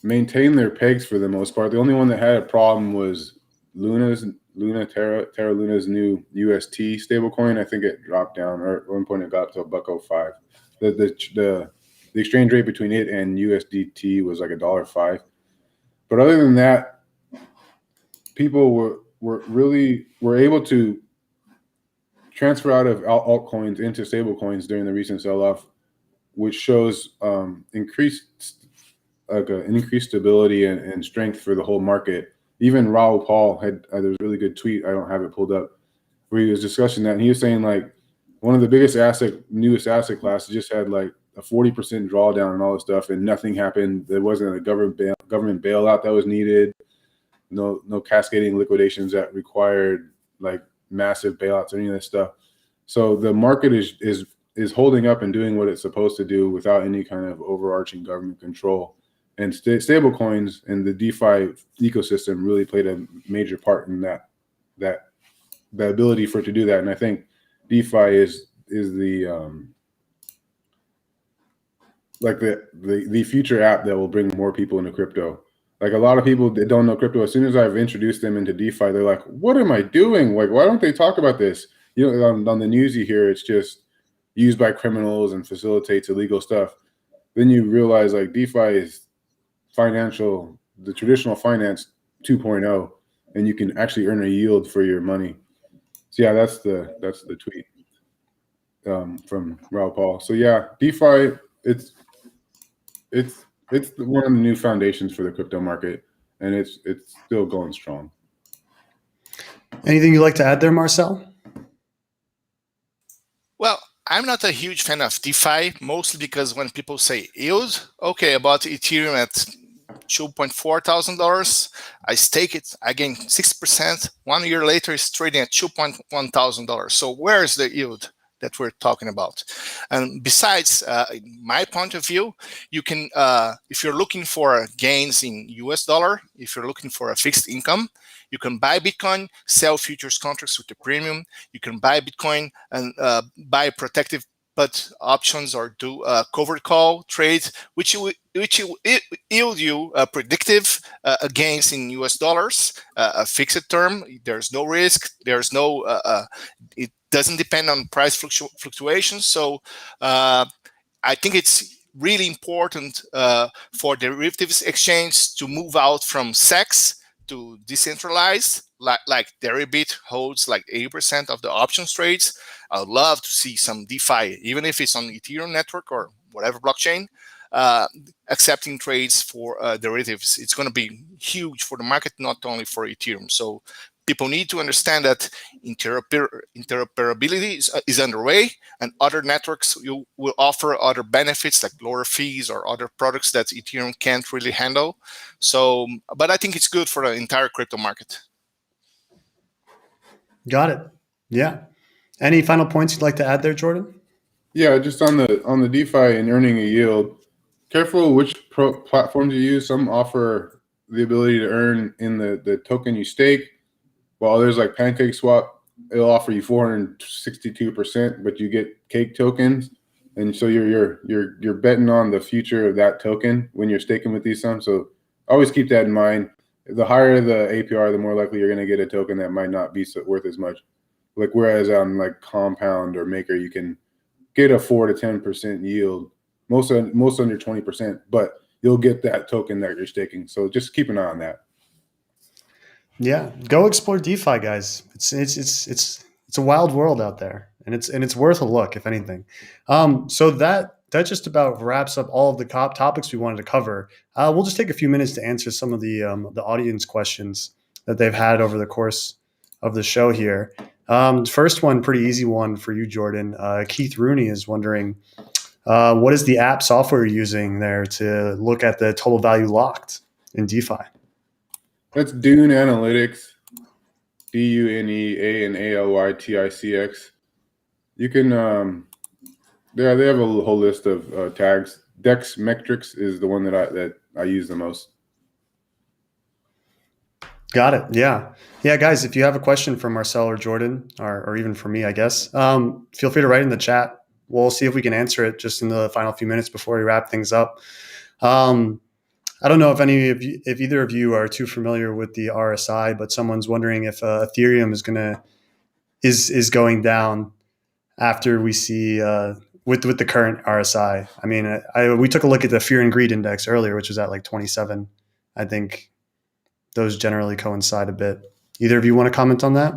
maintain their pegs for the most part. The only one that had a problem was Terra Luna's new UST stablecoin. I think it dropped down, or at one point it got to $1.05. The exchange rate between it and USDT was like $1.05. But other than that, people were able to transfer out of altcoins into stablecoins during the recent sell-off, which shows increased stability and strength for the whole market. Even Raul Paul had there's a really good tweet, I don't have it pulled up, where he was discussing that, and he was saying like one of the newest asset classes just had like a 40% drawdown and all this stuff, and nothing happened. There wasn't a government bailout that was needed. No cascading liquidations that required like massive bailouts or any of this stuff. So the market is holding up and doing what it's supposed to do without any kind of overarching government control. And stable coins and the DeFi ecosystem really played a major part in that the ability for it to do that. And I think DeFi is the like the future app that will bring more people into crypto. Like a lot of people that don't know crypto, as soon as I've introduced them into DeFi, they're like, what am I doing? Like, why don't they talk about this? You know, on the news you hear it's just used by criminals and facilitates illegal stuff. Then you realize like DeFi is the traditional finance 2.0, and you can actually earn a yield for your money. So yeah, that's the tweet from Raul Paul. So yeah, DeFi, it's one of the new foundations for the crypto market, and it's still going strong. Anything you'd like to add there, Marcel? Well, I'm not a huge fan of DeFi, mostly because when people say yield, okay, I bought Ethereum at $2,400, I stake it, I gain 6%. 1 year later, it's trading at $2,100. So where's the yield that we're talking about? And besides, in my point of view, you can, if you're looking for gains in US dollar, if you're looking for a fixed income, you can buy Bitcoin, sell futures contracts with the premium. You can buy Bitcoin and buy protective put options or do covered call trades, which will yield you predictive gains in US dollars, a fixed term. There's no risk. There's no, it doesn't depend on price fluctuations. So I think it's really important for derivatives exchange to move out from SEX to decentralized, like Deribit holds like 80% of the options trades. I would love to see some DeFi, even if it's on Ethereum network or whatever blockchain, accepting trades for derivatives. It's going to be huge for the market, not only for Ethereum. So people need to understand that interoperability is underway, and other networks will offer other benefits like lower fees or other products that Ethereum can't really handle. So, but I think it's good for the entire crypto market. Got it. Yeah. Any final points you'd like to add there, Jordan? Yeah, just on the DeFi and earning a yield, careful which platforms you use. Some offer the ability to earn in the token you stake, while others like PancakeSwap, it'll offer you 462%, but you get cake tokens, and so you're betting on the future of that token when you're staking with these sums. So always keep that in mind. The higher the APR, the more likely you're going to get a token that might not be worth as much. Like whereas on like Compound or Maker, you can get a 4 to 10% yield, most under 20%, but you'll get that token that you're staking. So just keep an eye on that. Yeah, go explore DeFi, guys. It's a wild world out there, and it's worth a look if anything. So that just about wraps up all of the topics we wanted to cover. We'll just take a few minutes to answer some of the audience questions that they've had over the course of the show here. First one, pretty easy one for you, Jordan. Keith Rooney is wondering, what is the app software you're using there to look at the total value locked in DeFi? That's Dune Analytics, DUNEANALYTICX. You can, they have a whole list of tags. Dex Metrics is the one that I use the most. Got it. Yeah. Yeah, guys, if you have a question for Marcel or Jordan, or even for me, I guess, feel free to write in the chat. We'll see if we can answer it just in the final few minutes before we wrap things up. I don't know if either of you are too familiar with the RSI, but someone's wondering if Ethereum is going down after we see with the current RSI. I mean, we took a look at the Fear and Greed Index earlier, which was at like 27. I think those generally coincide a bit. Either of you want to comment on that?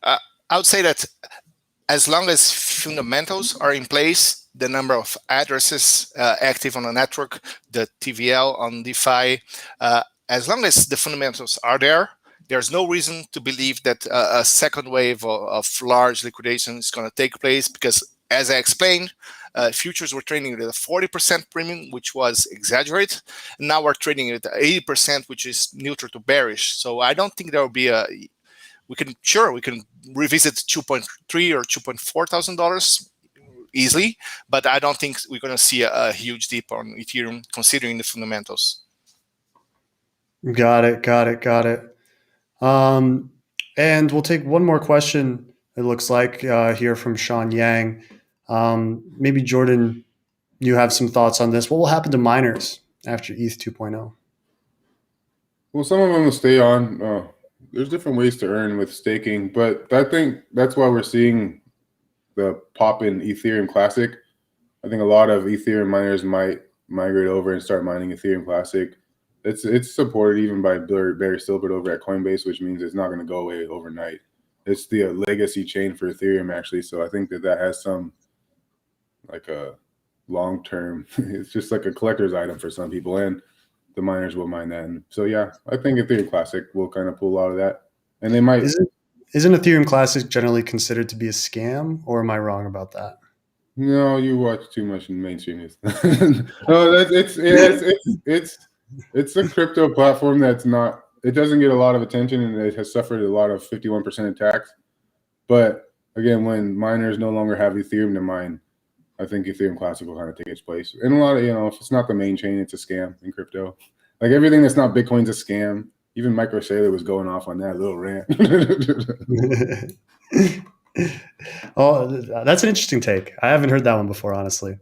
I would say that as long as fundamentals are in place, the number of addresses active on the network, the TVL on DeFi, as long as the fundamentals are there, there's no reason to believe that a second wave of large liquidation is going to take place, because as I explained, futures were trading at a 40% premium, which was exaggerated. And now we're trading at 80%, which is neutral to bearish. So I don't think there will be we can revisit 2.3 or 2.4 thousand dollars easily, but I don't think we're going to see a huge dip on Ethereum considering the fundamentals. Got it. And we'll take one more question, it looks like, here from Sean Yang. Maybe Jordan, you have some thoughts on this. What will happen to miners after ETH 2.0? Well, some of them will stay on. There's different ways to earn with staking, but I think that's why we're seeing the pop in Ethereum Classic. I think a lot of Ethereum miners might migrate over and start mining Ethereum Classic. It's supported even by Barry Silbert over at Coinbase, which means it's not going to go away overnight. It's the legacy chain for Ethereum, actually. So I think that has some, like, a long-term, it's just like a collector's item for some people, and the miners will mine that. And so, yeah, I think Ethereum Classic will kind of pull a lot of that. And they might. Isn't Ethereum Classic generally considered to be a scam, or am I wrong about that? No, you watch too much in mainstream news. No, it's a crypto platform that's not. It doesn't get a lot of attention, and it has suffered a lot of 51% attacks. But again, when miners no longer have Ethereum to mine, I think Ethereum Classic will kind of take its place. And a lot of, if it's not the main chain, it's a scam in crypto. Like everything that's not Bitcoin's a scam. Even Micro Sailor was going off on that little rant. Oh, that's an interesting take. I haven't heard that one before, honestly.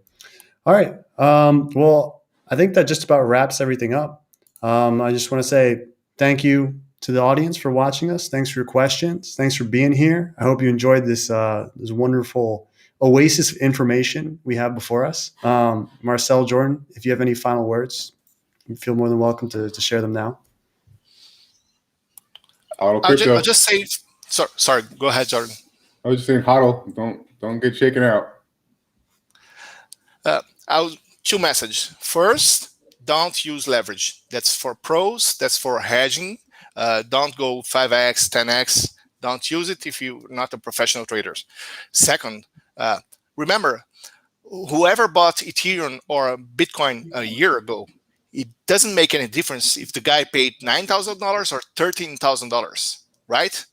All right. Well, I think that just about wraps everything up. I just want to say thank you to the audience for watching us. Thanks for your questions. Thanks for being here. I hope you enjoyed this wonderful oasis of information we have before us. Marcel, Jordan, if you have any final words, you feel more than welcome to share them now. I'll just say, sorry, go ahead, Jordan. I was just saying, hodl, don't get shaken out. Two messages. First, don't use leverage. That's for pros. That's for hedging. Don't go 5x, 10x. Don't use it if you're not a professional trader. Second, remember, whoever bought Ethereum or Bitcoin a year ago, it doesn't make any difference if the guy paid $9,000 or $13,000, right?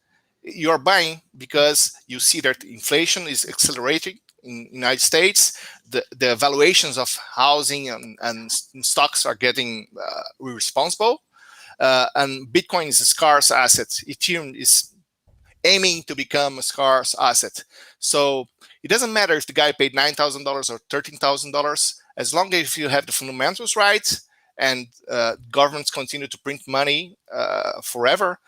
You're buying because you see that inflation is accelerating in the United States. The valuations of housing and stocks are getting irresponsible. And Bitcoin is a scarce asset. Ethereum is aiming to become a scarce asset. So it doesn't matter if the guy paid $9,000 or $13,000, as long as you have the fundamentals right and governments continue to print money forever,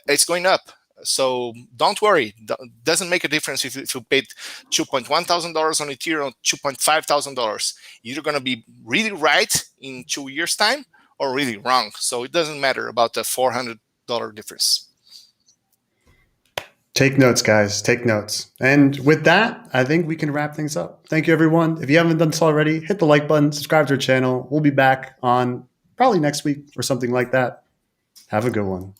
it's going up. So don't worry. Doesn't make a difference if you paid $2.1 thousand on Ethereum, $2.5 thousand. You're going to be really right in 2 years' time or really wrong. So it doesn't matter about the $400 difference. Take notes, guys. Take notes. And with that, I think we can wrap things up. Thank you, everyone. If you haven't done so already, hit the like button, subscribe to our channel. We'll be back on probably next week or something like that. Have a good one.